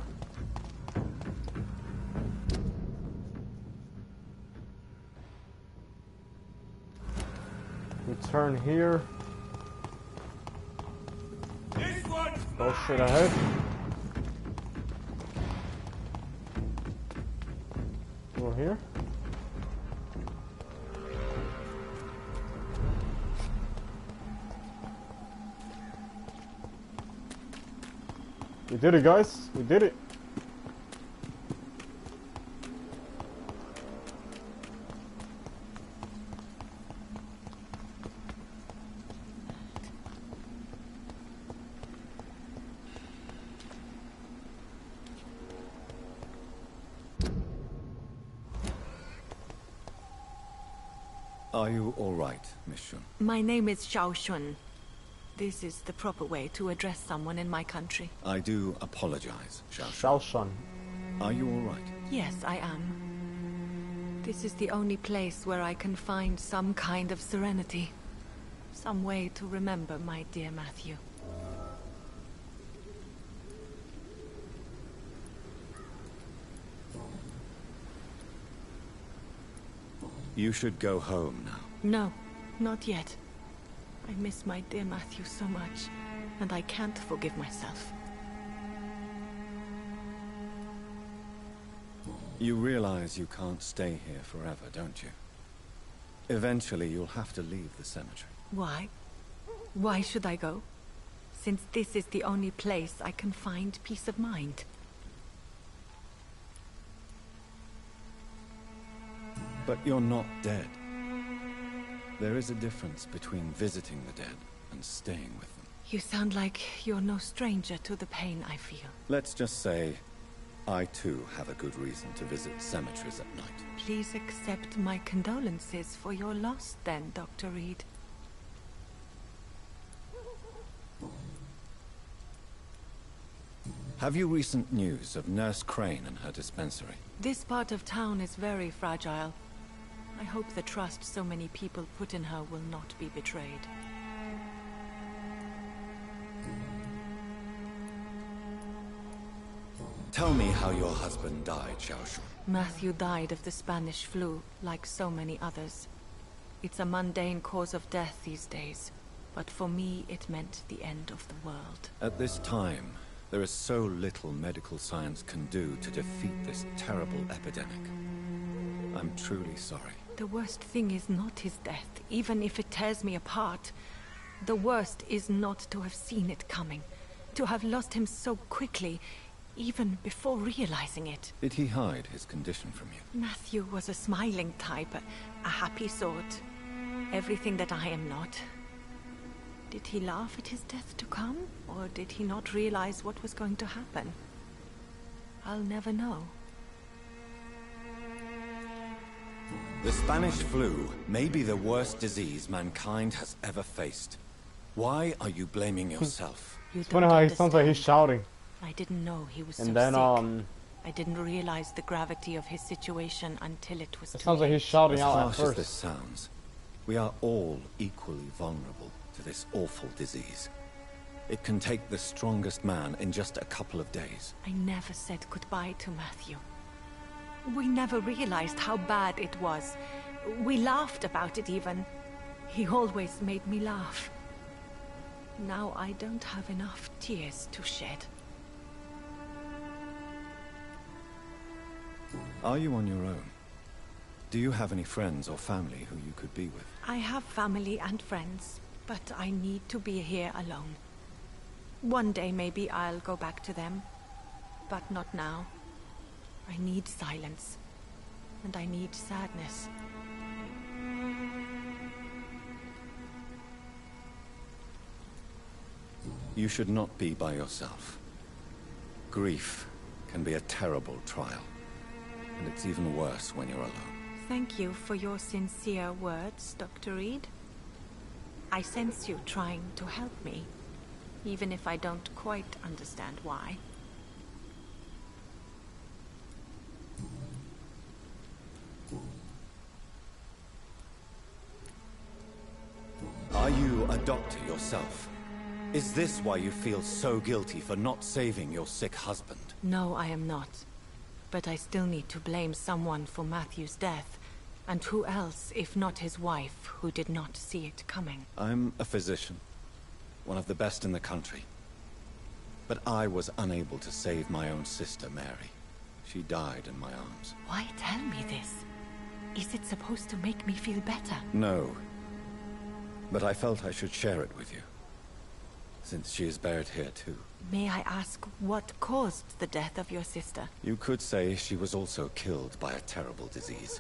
Speaker 1: We turn here. Go straight ahead. Go here. We did it, guys. We did it.
Speaker 3: Are you all right, Miss Shun?
Speaker 12: My name is Xiao Shun. This is the proper way to address someone in my country.
Speaker 3: I do apologize,
Speaker 1: Xiao Shun.
Speaker 3: Are you all right?
Speaker 12: Yes, I am. This is the only place where I can find some kind of serenity. Some way to remember my dear Matthew.
Speaker 3: You should go home now.
Speaker 12: No, not yet. I miss my dear Matthew so much, and I can't forgive myself.
Speaker 3: You realize you can't stay here forever, don't you? Eventually, you'll have to leave the cemetery.
Speaker 12: Why? Why should I go? Since this is the only place I can find peace of mind.
Speaker 3: But you're not dead. There is a difference between visiting the dead and staying with them.
Speaker 12: You sound like you're no stranger to the pain I feel.
Speaker 3: Let's just say, I too have a good reason to visit cemeteries at night.
Speaker 12: Please accept my condolences for your loss then, Dr. Reed.
Speaker 3: Have you recent news of Nurse Crane and her dispensary?
Speaker 12: This part of town is very fragile. I hope the trust so many people put in her will not be betrayed.
Speaker 3: Tell me how your husband died, Xiaoshu.
Speaker 12: Matthew died of the Spanish flu, like so many others. It's a mundane cause of death these days, but for me it meant the end of the world.
Speaker 3: At this time, there is so little medical science can do to defeat this terrible epidemic. I'm truly sorry.
Speaker 12: The worst thing is not his death, even if it tears me apart. The worst is not to have seen it coming, to have lost him so quickly, even before realizing it.
Speaker 3: Did he hide his condition from you?
Speaker 12: Matthew was a smiling type, a happy sort. Everything that I am not. Did he laugh at his death to come, or did he not realize what was going to happen? I'll never know.
Speaker 3: The Spanish flu may be the worst disease mankind has ever faced. Why are you blaming yourself?
Speaker 1: It's funny how he sounds like he's shouting.
Speaker 12: I didn't know he was so
Speaker 1: and then,
Speaker 12: sick. I didn't realize the gravity of his situation until it was too late.
Speaker 1: It sounds like he's shouting out at
Speaker 3: As harsh
Speaker 1: first.
Speaker 3: as this sounds, we are all equally vulnerable to this awful disease. It can take the strongest man in just a couple of days.
Speaker 12: I never said goodbye to Matthew. We never realized how bad it was. We laughed about it even. He always made me laugh. Now I don't have enough tears to shed.
Speaker 3: Are you on your own? Do you have any friends or family who you could be with?
Speaker 12: I have family and friends, but I need to be here alone. One day maybe I'll go back to them, but not now. I need silence, and I need sadness.
Speaker 3: You should not be by yourself. Grief can be a terrible trial, and it's even worse when you're alone.
Speaker 12: Thank you for your sincere words, Dr. Reed. I sense you trying to help me, even if I don't quite understand why.
Speaker 3: Are you a doctor yourself? Is this why you feel so guilty for not saving your sick husband?
Speaker 12: No, I am not. But I still need to blame someone for Matthew's death. And who else, if not his wife, who did not see it coming?
Speaker 3: I'm a physician, one of the best in the country. But I was unable to save my own sister, Mary. She died in my arms.
Speaker 12: Why tell me this? Is it supposed to make me feel better?
Speaker 3: No. But I felt I should share it with you, since she is buried here too.
Speaker 12: May I ask what caused the death of your sister?
Speaker 3: You could say she was also killed by a terrible disease.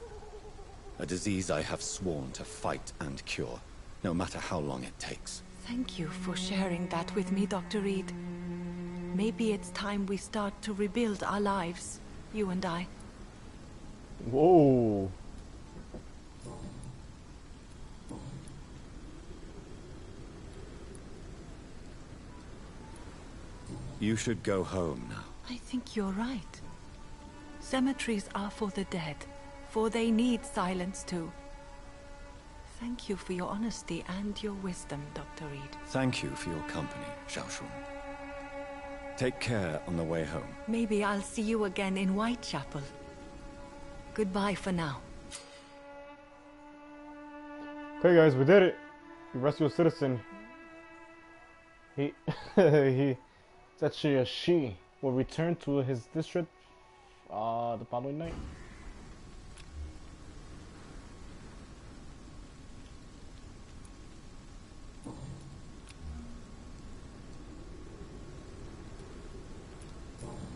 Speaker 3: A disease I have sworn to fight and cure, no matter how long it takes.
Speaker 12: Thank you for sharing that with me, Dr. Reed. Maybe it's time we start to rebuild our lives, you and I.
Speaker 1: Whoa.
Speaker 3: You should go home now.
Speaker 12: I think you're right. Cemeteries are for the dead, for they need silence too. Thank you for your honesty and your wisdom, Dr. Reed.
Speaker 3: Thank you for your company, Xiaoshu. Take care on the way home.
Speaker 12: Maybe I'll see you again in Whitechapel. Goodbye for now.
Speaker 1: Okay guys, we did it. We rescued a citizen. It's actually a she. Will return to his district the following night.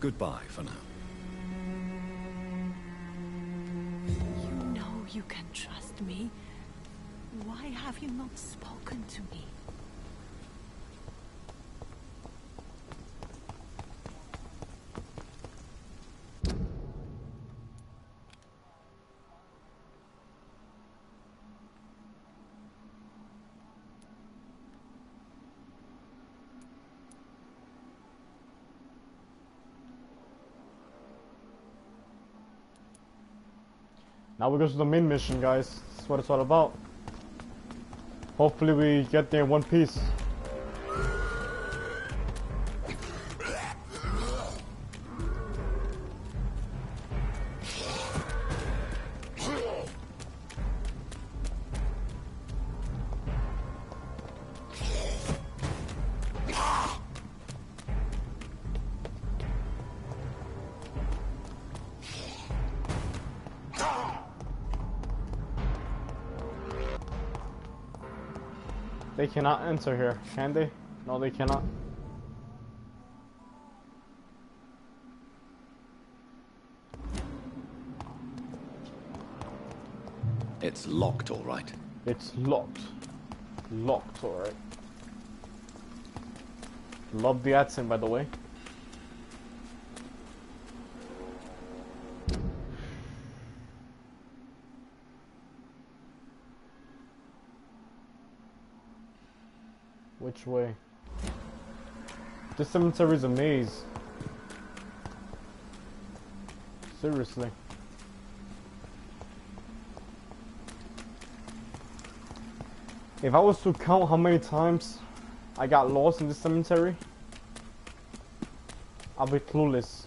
Speaker 3: Goodbye for now.
Speaker 12: You know you can trust me. Why have you not spoken to me?
Speaker 1: Now we go to the main mission, guys. That's what it's all about. Hopefully we get there in one piece. They cannot enter here, can they? No, they cannot.
Speaker 3: It's locked, all right.
Speaker 1: It's locked. Locked, all right. Love the accent, by the way. Which way? This cemetery is a maze. Seriously. If I was to count how many times I got lost in this cemetery, I'll be clueless.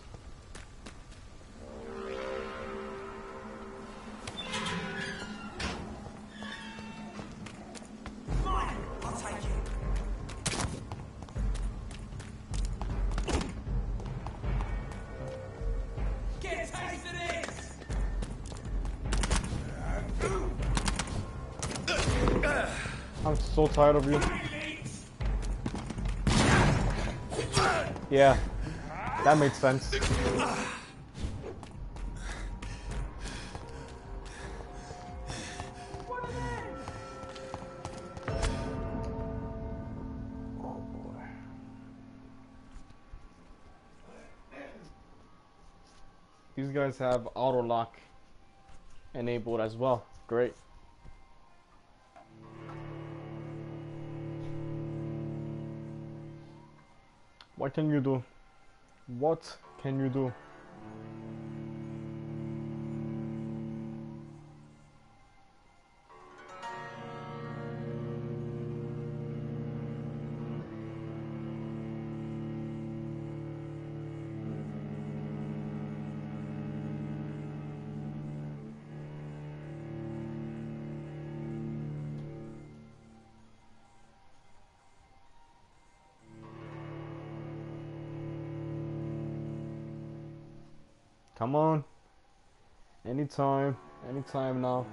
Speaker 1: I'm so tired of you. Yeah, that made sense. These guys have auto lock enabled as well. Great. What can you do? What can you do? Come on. Anytime now.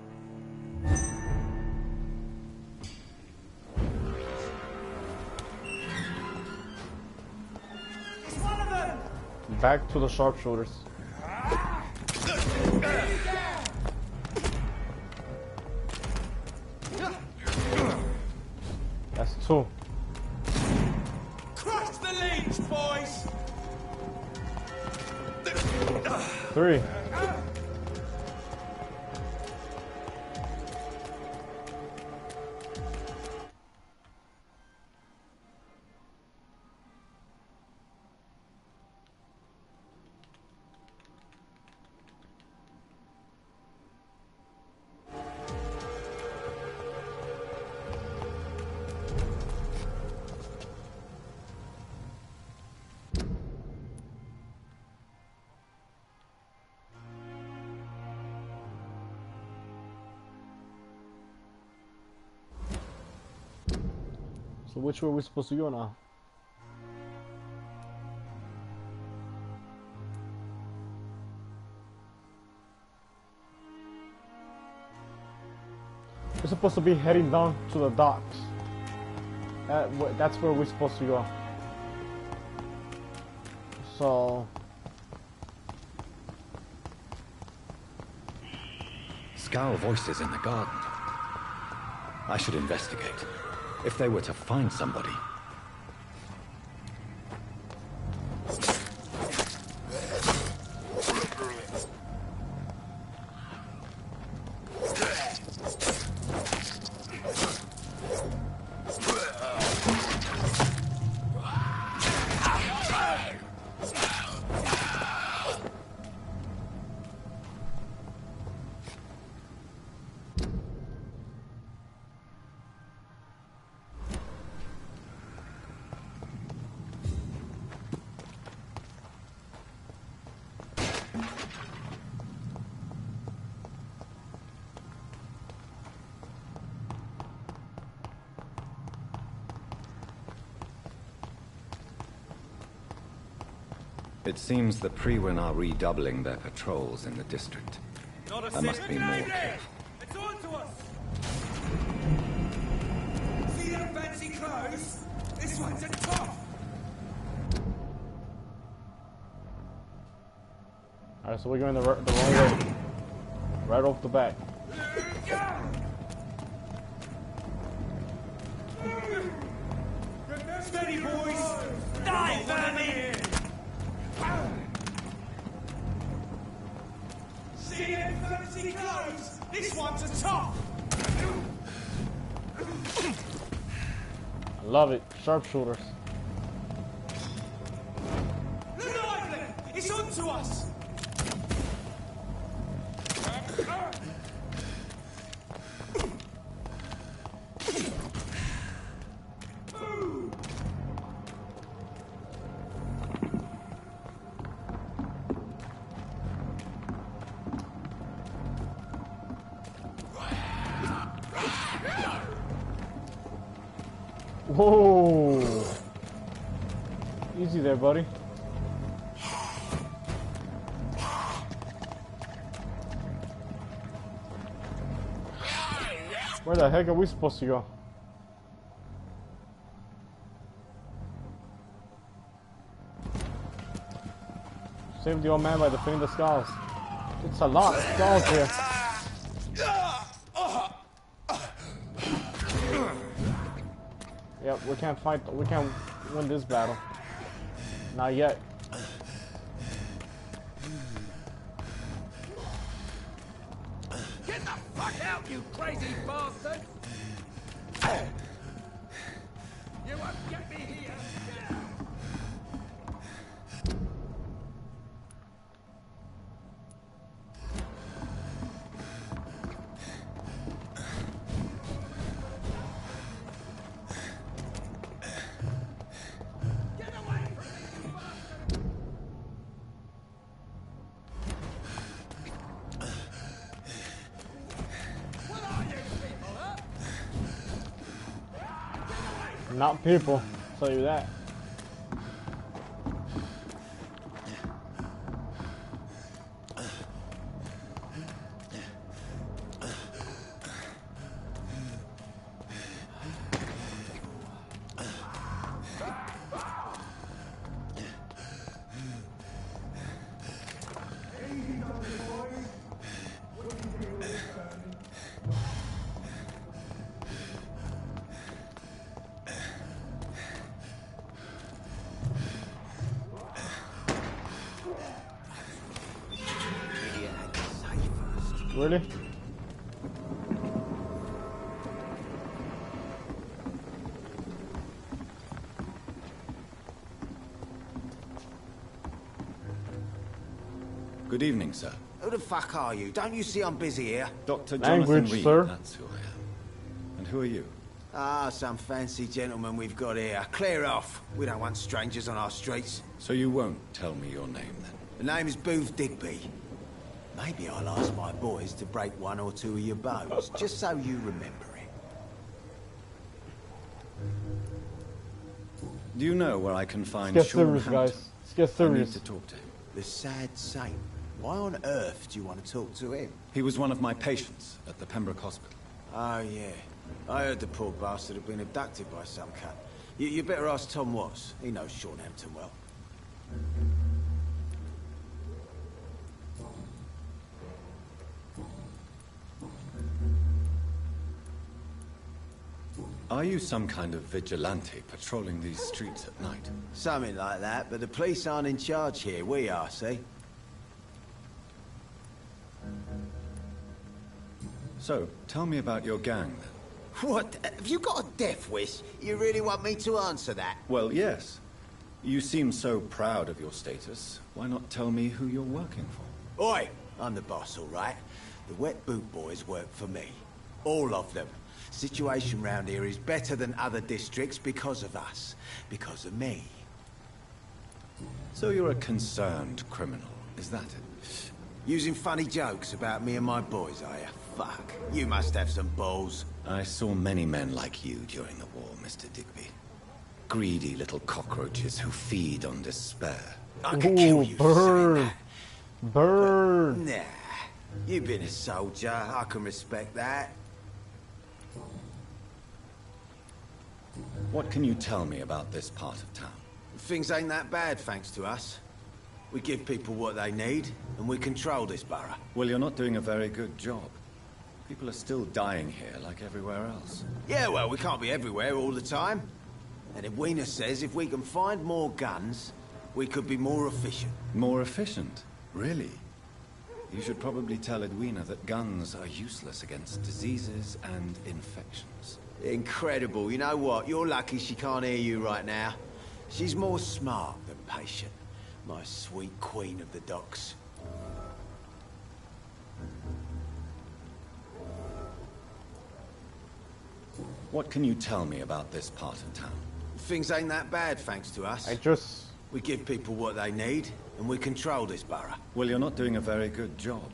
Speaker 13: It's one of them.
Speaker 1: Back to the sharpshooters. That's two.
Speaker 13: Crush the leech, boys.
Speaker 1: 3. So which way are we supposed to go now? We're supposed to be heading down to the docks. That's where we're supposed to go. So...
Speaker 4: Scowl voices in the garden. I should investigate. If they were to find somebody. It seems the Priwen are redoubling their patrols in the district. I must be more careful.
Speaker 13: It's on to us. See that fence close. This one's a tough.
Speaker 1: Alright, so we're going the wrong way. Right off the bat.
Speaker 13: Steady, boys. Die, Vampyr. See it, fancy clothes. This one's a tough.
Speaker 1: I love it. Sharpshooters.
Speaker 13: Lively! It's on to us.
Speaker 1: Whoa! Easy there, buddy. Where the heck are we supposed to go? Save the old man by defending the skulls. It's a lot of skulls here. Yep, we can't fight. We can't win this battle. Not yet.
Speaker 13: Get the fuck out, you crazy bastard! You won't get me here.
Speaker 1: Not people, I'll tell you that. Really?
Speaker 3: Good evening, sir.
Speaker 6: Who the fuck are you? Don't you see I'm busy here?
Speaker 3: Dr.
Speaker 1: Language,
Speaker 3: Jonathan Reed,
Speaker 1: sir.
Speaker 3: that's who I am. And who are you?
Speaker 6: Ah, some fancy gentleman we've got here. Clear off. We don't want strangers on our streets.
Speaker 3: So you won't tell me your name, then?
Speaker 6: The name is Booth Digby. Maybe I'll ask my boys to break one or two of your bones, just so you remember it.
Speaker 3: Do you know where I can find
Speaker 1: Let's get
Speaker 3: Sean
Speaker 1: serious,
Speaker 3: Hampton?
Speaker 1: guys. Let's get
Speaker 3: I need
Speaker 1: serious.
Speaker 3: to talk to him.
Speaker 6: The sad saint. Why on earth do you want to talk to him?
Speaker 3: He was one of my patients at the Pembroke Hospital.
Speaker 6: Oh, yeah. I heard the poor bastard had been abducted by some cunt. You better ask Tom Watts. He knows Sean Hampton well.
Speaker 3: Are you some kind of vigilante patrolling these streets at night?
Speaker 6: Something like that, but the police aren't in charge here. We are, see?
Speaker 3: So, tell me about your gang, then.
Speaker 6: What? Have you got a death wish? You really want me to answer that?
Speaker 3: Well, yes. You seem so proud of your status. Why not tell me who you're working for?
Speaker 6: Oi! I'm the boss, all right? The Wet Boot Boys work for me. All of them. Situation round here is better than other districts because of us. Because of me.
Speaker 3: So you're a concerned criminal, is that it?
Speaker 6: Using funny jokes about me and my boys, are you? Fuck. You must have some balls.
Speaker 3: I saw many men like you during the war, Mr. Digby. Greedy little cockroaches who feed on despair.
Speaker 6: I could kill you for saying
Speaker 1: burn.
Speaker 6: that.
Speaker 1: Burn.
Speaker 6: Nah. You've been a soldier. I can respect that.
Speaker 3: What can you tell me about this part of town?
Speaker 6: Things ain't that bad, thanks to us. We give people what they need, and we control this borough.
Speaker 3: Well, you're not doing a very good job. People are still dying here, like everywhere else.
Speaker 6: Yeah, well, we can't be everywhere all the time. And Edwina says if we can find more guns, we could be more efficient.
Speaker 3: More efficient? Really? You should probably tell Edwina that guns are useless against diseases and infections.
Speaker 6: Incredible. You know what? You're lucky she can't hear you right now. She's more smart than patient. My sweet queen of the docks.
Speaker 3: What can you tell me about this part of town?
Speaker 6: Things ain't that bad, thanks to us. We give people what they need, and we control this borough.
Speaker 3: Well, you're not doing a very good job.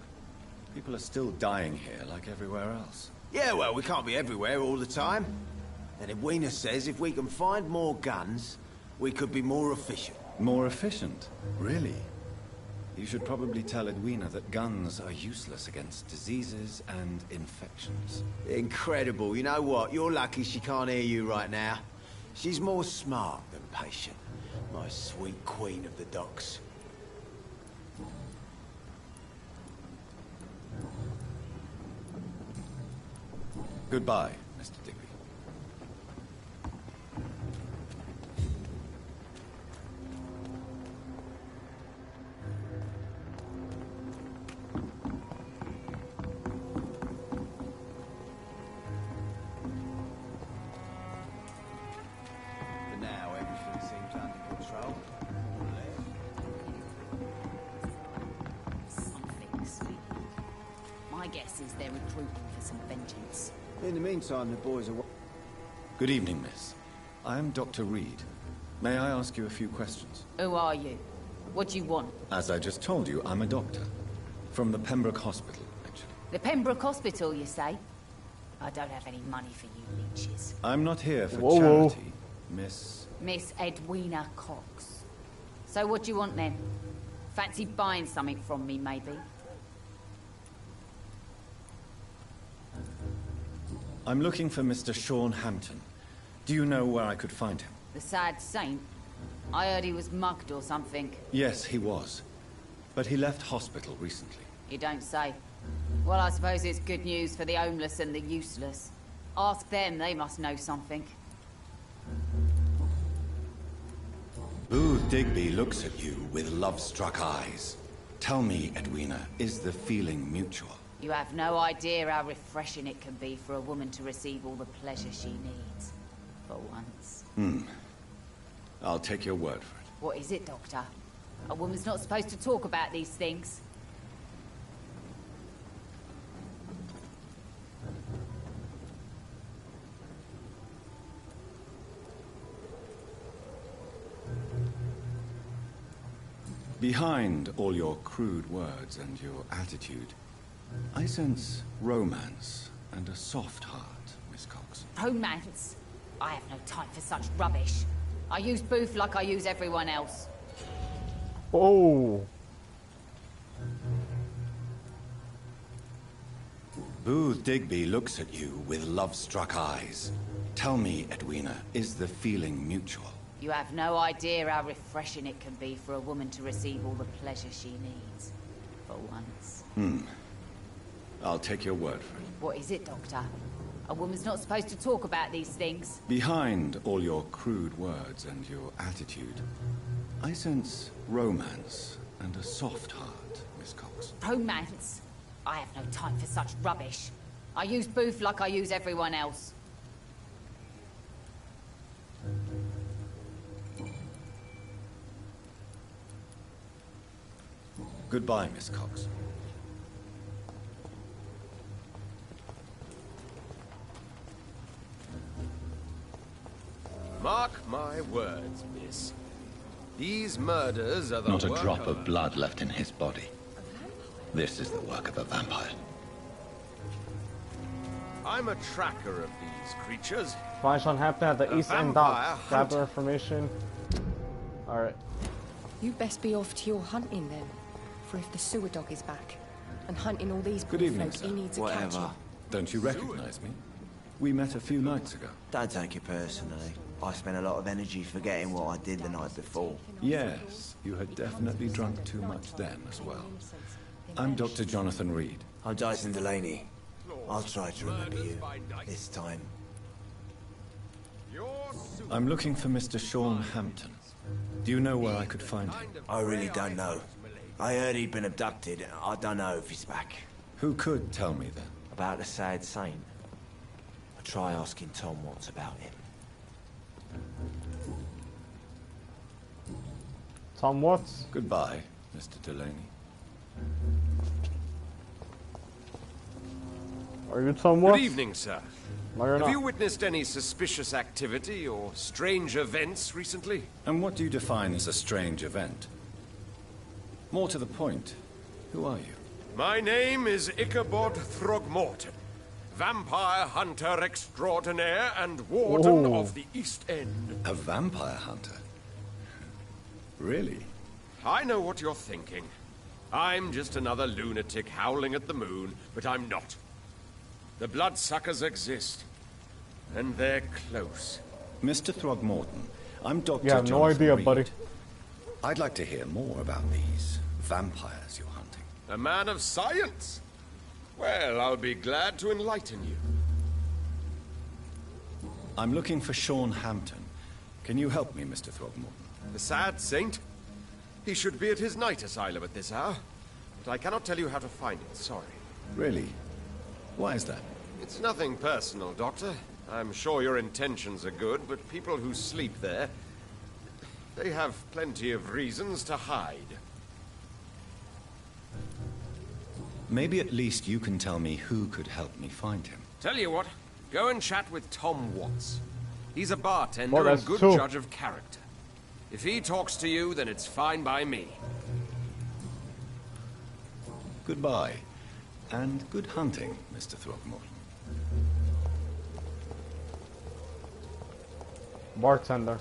Speaker 3: People are still dying here, like everywhere else.
Speaker 6: Yeah, well, we can't be everywhere all the time. And Edwina says if we can find more guns, we could be more efficient.
Speaker 3: More efficient? Really? You should probably tell Edwina that guns are useless against diseases and infections.
Speaker 6: Incredible. You know what? You're lucky she can't hear you right now. She's more smart than patient. My sweet queen of the docks.
Speaker 3: Goodbye, Mr. Digby.
Speaker 6: For now, everything seems under control.
Speaker 9: Something sweet. My guess is they're recruiting for some vengeance.
Speaker 6: In the meantime, the boys are...
Speaker 3: Good evening, miss. I am Dr. Reed. May I ask you a few questions?
Speaker 9: Who are you? What do you want?
Speaker 3: As I just told you, I'm a doctor. From the Pembroke Hospital, actually.
Speaker 9: The Pembroke Hospital, you say? I don't have any money for you leeches.
Speaker 3: I'm not here for
Speaker 1: Whoa.
Speaker 3: charity, miss.
Speaker 9: Miss Edwina Cox. So what do you want then? Fancy buying something from me, maybe?
Speaker 3: I'm looking for Mr. Sean Hampton. Do you know where I could find him?
Speaker 9: The sad saint? I heard he was mugged or something.
Speaker 3: Yes, he was. But he left hospital recently.
Speaker 9: You don't say. Well, I suppose it's good news for the homeless and the useless. Ask them, they must know something.
Speaker 3: Booth Digby looks at you with love-struck eyes. Tell me, Edwina, is the feeling mutual?
Speaker 9: You have no idea how refreshing it can be for a woman to receive all the pleasure she needs. For once.
Speaker 3: I'll take your word for it.
Speaker 9: What is it, Doctor? A woman's not supposed to talk about these things.
Speaker 3: Behind all your crude words and your attitude, I sense romance and a soft heart, Miss Cox.
Speaker 9: Romance? I have no time for such rubbish. I use booth like I use everyone else.
Speaker 1: Oh.
Speaker 3: Booth Digby looks at you with love-struck eyes. Tell me, Edwina, is the feeling mutual?
Speaker 9: You have no idea how refreshing it can be for a woman to receive all the pleasure she needs. For once.
Speaker 3: I'll take your word for it.
Speaker 9: What is it, Doctor? A woman's not supposed to talk about these things.
Speaker 3: Behind all your crude words and your attitude, I sense romance and a soft heart, Miss Cox.
Speaker 9: Romance? I have no time for such rubbish. I use booth like I use everyone else.
Speaker 3: Goodbye, Miss Cox.
Speaker 10: Mark my words, miss. These murders are the
Speaker 14: Not a
Speaker 10: work
Speaker 14: drop of blood left in his body. This is the work of a vampire.
Speaker 10: I'm a tracker of these creatures.
Speaker 1: Find Sean Hampton at the East End docks. Grab the information. Alright.
Speaker 15: You best be off to your hunting then. For if the sewer dog is back, and hunting all these
Speaker 3: Good
Speaker 15: poor
Speaker 3: evening,
Speaker 15: folk,
Speaker 3: sir.
Speaker 15: he needs a catcher.
Speaker 3: Don't you recognize me? We met a few nights ago.
Speaker 6: Don't take it personally. I spent a lot of energy forgetting what I did the night before.
Speaker 3: Yes, you had definitely drunk too much then as well. I'm Dr. Jonathan Reed.
Speaker 6: I'm Dyson Delaney. I'll try to remember you this time.
Speaker 3: I'm looking for Mr. Sean Hampton. Do you know where I could find him?
Speaker 6: I really don't know. I heard he'd been abducted. I don't know if he's back.
Speaker 3: Who could tell me then?
Speaker 6: About the sad saint. I'll try asking Tom Watts about him.
Speaker 1: Tom Watts?
Speaker 3: Goodbye, Mr. Delaney.
Speaker 1: Are you Tom Watts?
Speaker 16: Good evening, sir.
Speaker 1: No, you're
Speaker 16: Have
Speaker 1: not.
Speaker 16: you witnessed any suspicious activity or strange events recently?
Speaker 3: And what do you define as a strange event? More to the point, who are you?
Speaker 16: My name is Ichabod Throgmorton, vampire hunter extraordinaire and warden of the East End.
Speaker 3: A vampire hunter? Really?
Speaker 16: I know what you're thinking. I'm just another lunatic howling at the moon, but I'm not. The bloodsuckers exist, and they're close.
Speaker 3: Mr. Throgmorton, I'm Dr.
Speaker 1: You have no
Speaker 3: Jonathan
Speaker 1: idea,
Speaker 3: Reed.
Speaker 1: buddy.
Speaker 3: I'd like to hear more about these vampires you're hunting.
Speaker 16: A man of science? Well, I'll be glad to enlighten you.
Speaker 3: I'm looking for Sean Hampton. Can you help me, Mr. Throgmorton?
Speaker 16: The sad saint? He should be at his night asylum at this hour, but I cannot tell you how to find it, sorry.
Speaker 3: Really? Why is that?
Speaker 16: It's nothing personal, Doctor. I'm sure your intentions are good, but people who sleep there, they have plenty of reasons to hide.
Speaker 3: Maybe at least you can tell me who could help me find him.
Speaker 16: Tell you what, go and chat with Tom Watts. He's a bartender
Speaker 1: Well,
Speaker 16: and
Speaker 1: that's
Speaker 16: good
Speaker 1: two.
Speaker 16: judge of character. If he talks to you, then it's fine by me.
Speaker 3: Goodbye. And good hunting, Mr. Throgmorton.
Speaker 1: Bartender.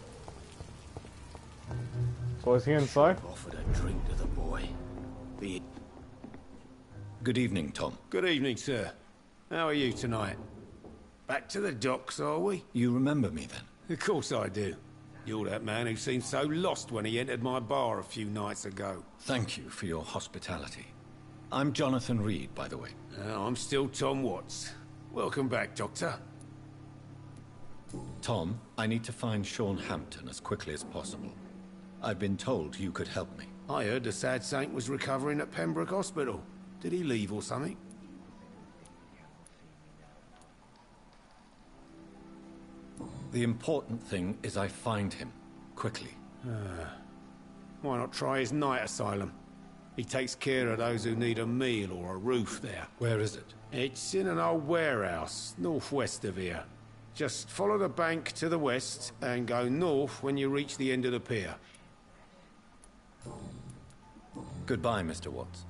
Speaker 1: So is he inside?
Speaker 10: Offered a drink to the boy. Be
Speaker 3: Good evening, Tom.
Speaker 10: Good evening, sir. How are you tonight? Back to the docks, are we?
Speaker 3: You remember me then?
Speaker 10: Of course I do. You're that man who seemed so lost when he entered my bar a few nights ago.
Speaker 3: Thank you for your hospitality. I'm Jonathan Reed, by the way.
Speaker 10: I'm still Tom Watts. Welcome back, Doctor.
Speaker 3: Tom, I need to find Sean Hampton as quickly as possible. I've been told you could help me.
Speaker 10: I heard the sad saint was recovering at Pembroke Hospital. Did he leave or something?
Speaker 3: The important thing is I find him, quickly.
Speaker 10: Why not try his night asylum? He takes care of those who need a meal or a roof there.
Speaker 3: Where is it?
Speaker 10: It's in an old warehouse, northwest of here. Just follow the bank to the west and go north when you reach the end of the pier.
Speaker 3: Goodbye, Mr. Watts.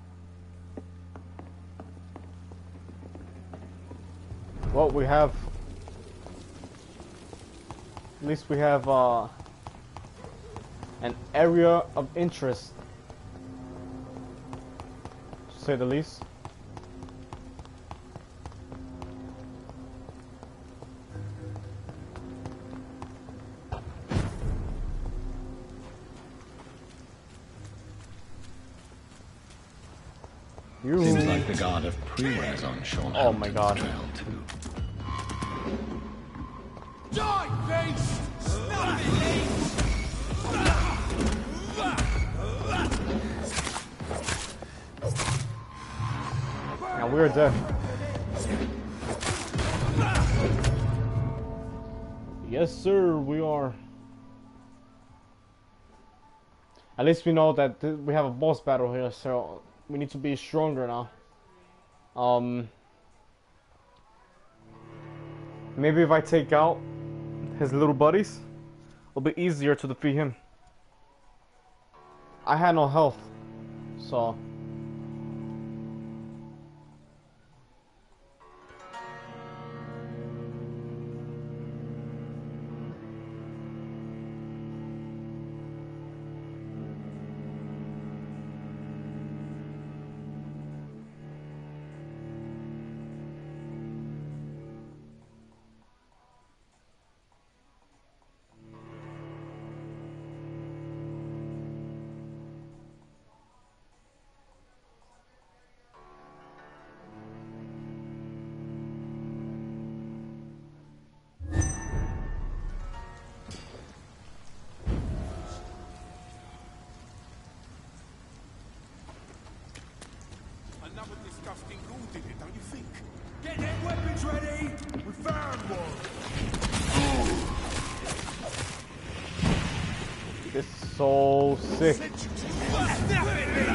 Speaker 1: Well, we have... At least we have, an area of interest, to say the least.
Speaker 14: Seems like the god of pre-Renaissance Sean
Speaker 1: Oh my god.
Speaker 14: Trail too.
Speaker 13: Die, beast!
Speaker 1: Now we're dead. Yes, sir, we are. At least we know that we have a boss battle here, so we need to be stronger now. Maybe if I take out his little buddies, it'll be easier to defeat him. I had no health, so...
Speaker 13: Another disgusting ghoul did it, don't you think? Get them weapons ready! We found one!
Speaker 1: This is so sick.
Speaker 13: Snap it,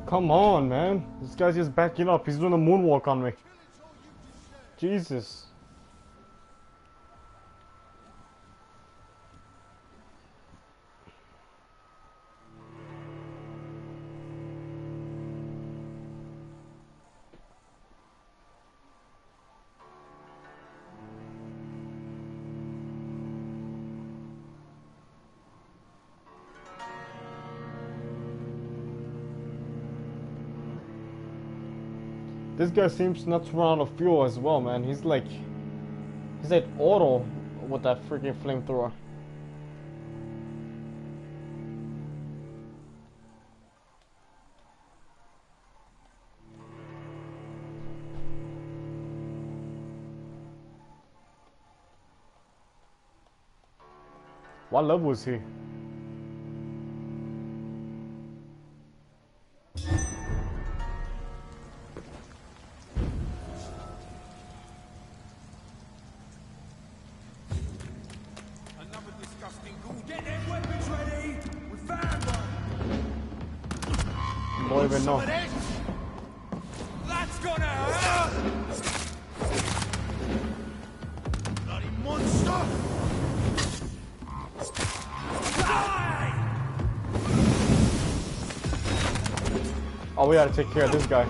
Speaker 1: Come on, man. This guy's just backing up. He's doing a moonwalk on me. Jesus. This guy seems not to run out of fuel as well, man. He's like auto with that freaking flamethrower. What level is he? Don't even know.
Speaker 13: That's gonna hurt! Bloody monster! Die!
Speaker 1: Oh, we gotta take care of this guy.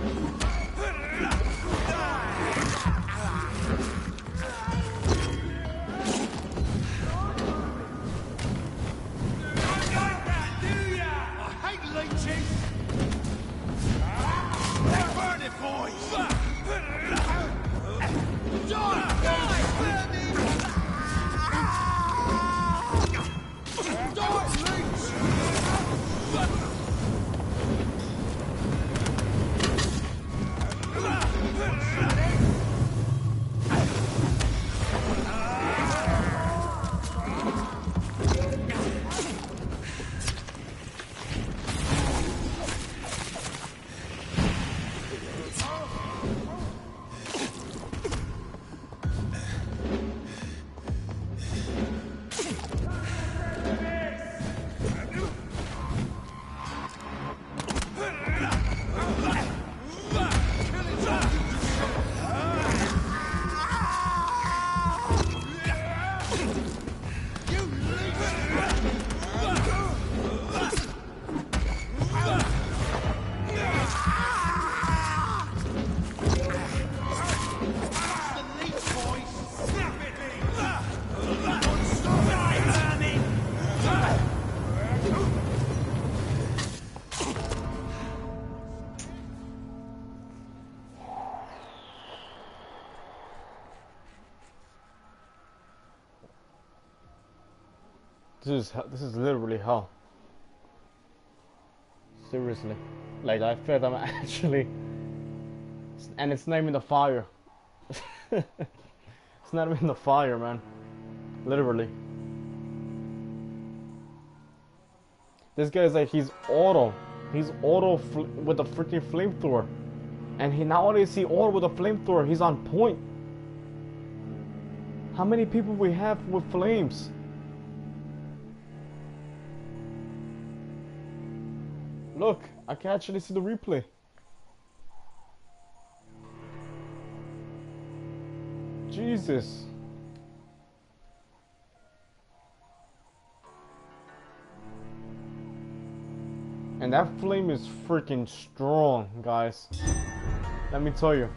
Speaker 1: This is literally hell. Seriously. Like, I feel I'm actually... And it's not even the fire. It's not even the fire, man. Literally. This guy's like, he's auto. He's auto with a freaking flamethrower. And he nowadays he auto with a flamethrower. He's on point. How many people we have with flames? Look, I can actually see the replay. Jesus. And that flame is freaking strong, guys. Let me tell you.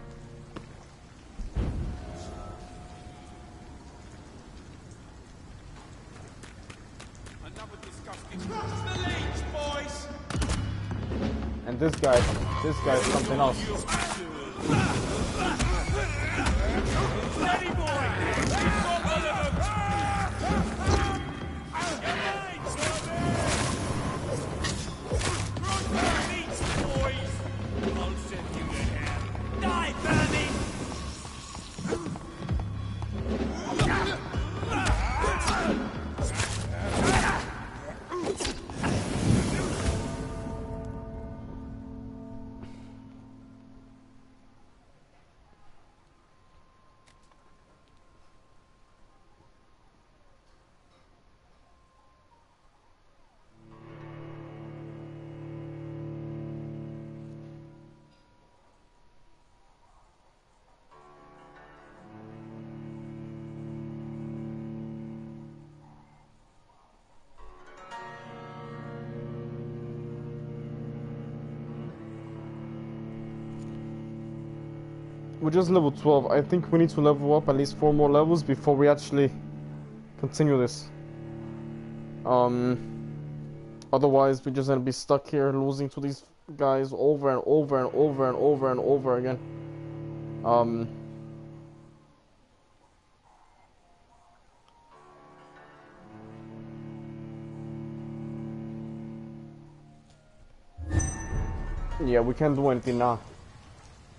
Speaker 1: And this guy's something else. We're just level 12. I think we need to level up at least 4 more levels before we actually continue this. Otherwise, we're just gonna be stuck here losing to these guys over and over and over and over and over again. Yeah, we can't do anything now.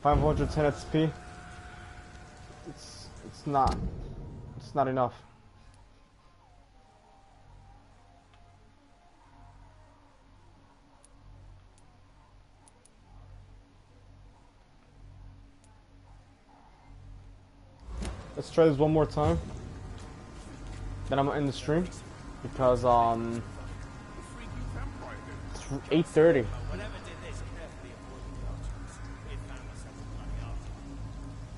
Speaker 1: 510 XP. It's not enough. Let's try this one more time. Then I'm gonna end the stream because it's 8:30.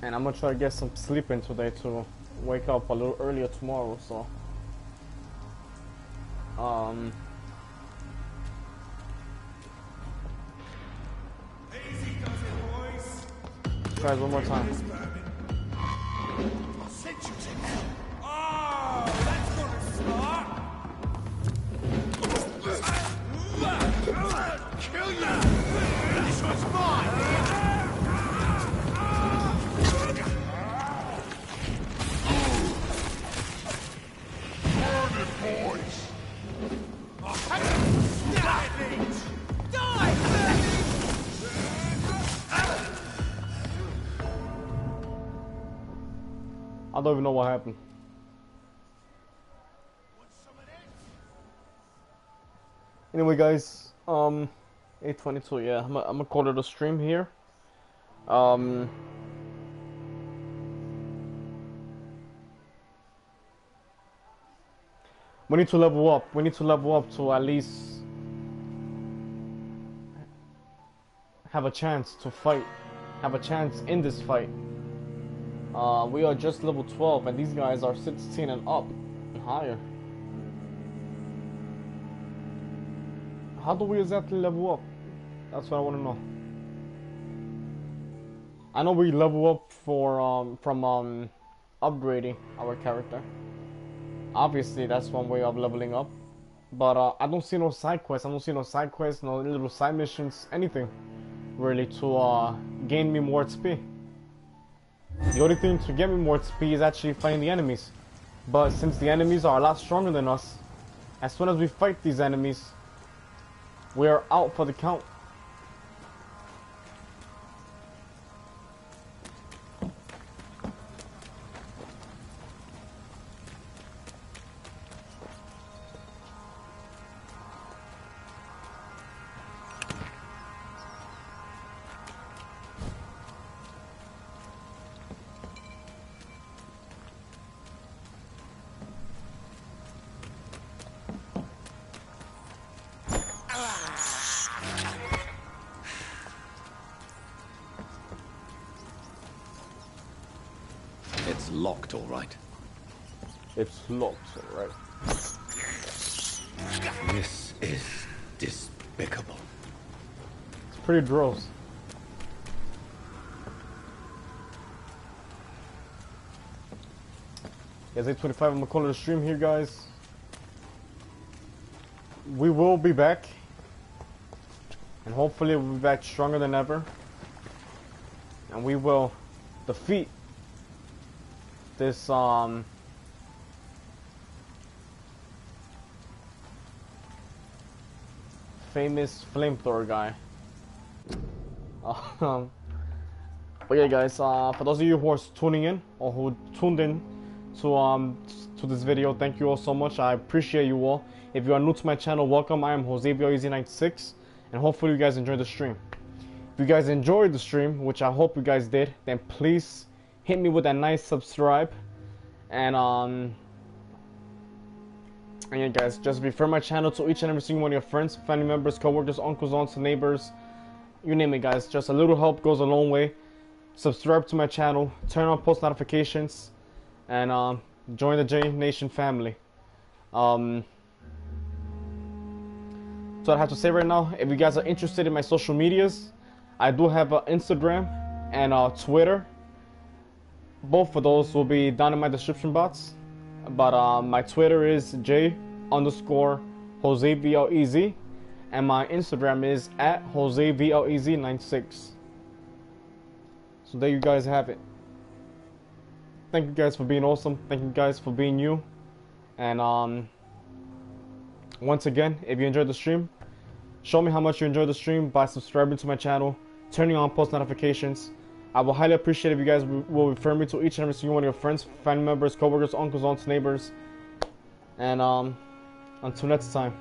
Speaker 1: And I'm gonna try to get some sleep in today to wake up a little earlier tomorrow, so try it one more time.
Speaker 13: Kill you! This one's mine!
Speaker 1: I don't even know what happened. Anyway, guys, 8:22. Yeah, I'm gonna call it a stream here. We need to level up. We need to level up to at least have a chance to fight. Have a chance in this fight. We are just level 12 and these guys are 16 and up and higher. How do we exactly level up? That's what I want to know. I know we level up for from upgrading our character. Obviously that's one way of leveling up. But I don't see no side quests. I don't see no side quests, no little side missions, anything really to gain me more XP. The only thing to get me more XP is actually fighting the enemies. But since the enemies are a lot stronger than us, as soon as we fight these enemies, we are out for the count.
Speaker 14: It's locked, all right.
Speaker 1: It's locked, all right.
Speaker 14: This is despicable.
Speaker 1: pretty gross. Yes, 8:25. I'm gonna call it a stream here, guys. We will be back, and hopefully we'll be back stronger than ever, and we will defeat this famous flamethrower guy. But yeah, guys, for those of you who are tuning in or who tuned in to this video, thank you all so much. I appreciate you all. If you are new to my channel, welcome. I am josevlez96, and hopefully you guys enjoyed the stream. If you guys enjoyed the stream, which I hope you guys did, then please hit me with that nice subscribe, and yeah, guys, just refer my channel to each and every single one of your friends, family members, co-workers, uncles, aunts, neighbors, you name it, guys. Just a little help goes a long way. Subscribe to my channel, turn on post notifications, and join the J Nation family. So I have to say right now, if you guys are interested in my social medias, I do have Instagram and Twitter. Both of those will be down in my description box. But my Twitter is J_josevlez, and my Instagram is @josevlez96. So there you guys have it. Thank you guys for being awesome. Thank you guys for being you. And once again, if you enjoyed the stream, show me how much you enjoyed the stream by subscribing to my channel, turning on post notifications. I will highly appreciate if you guys will refer me to each and every single one of your friends, family members, co-workers, uncles, aunts, neighbors. And until next time.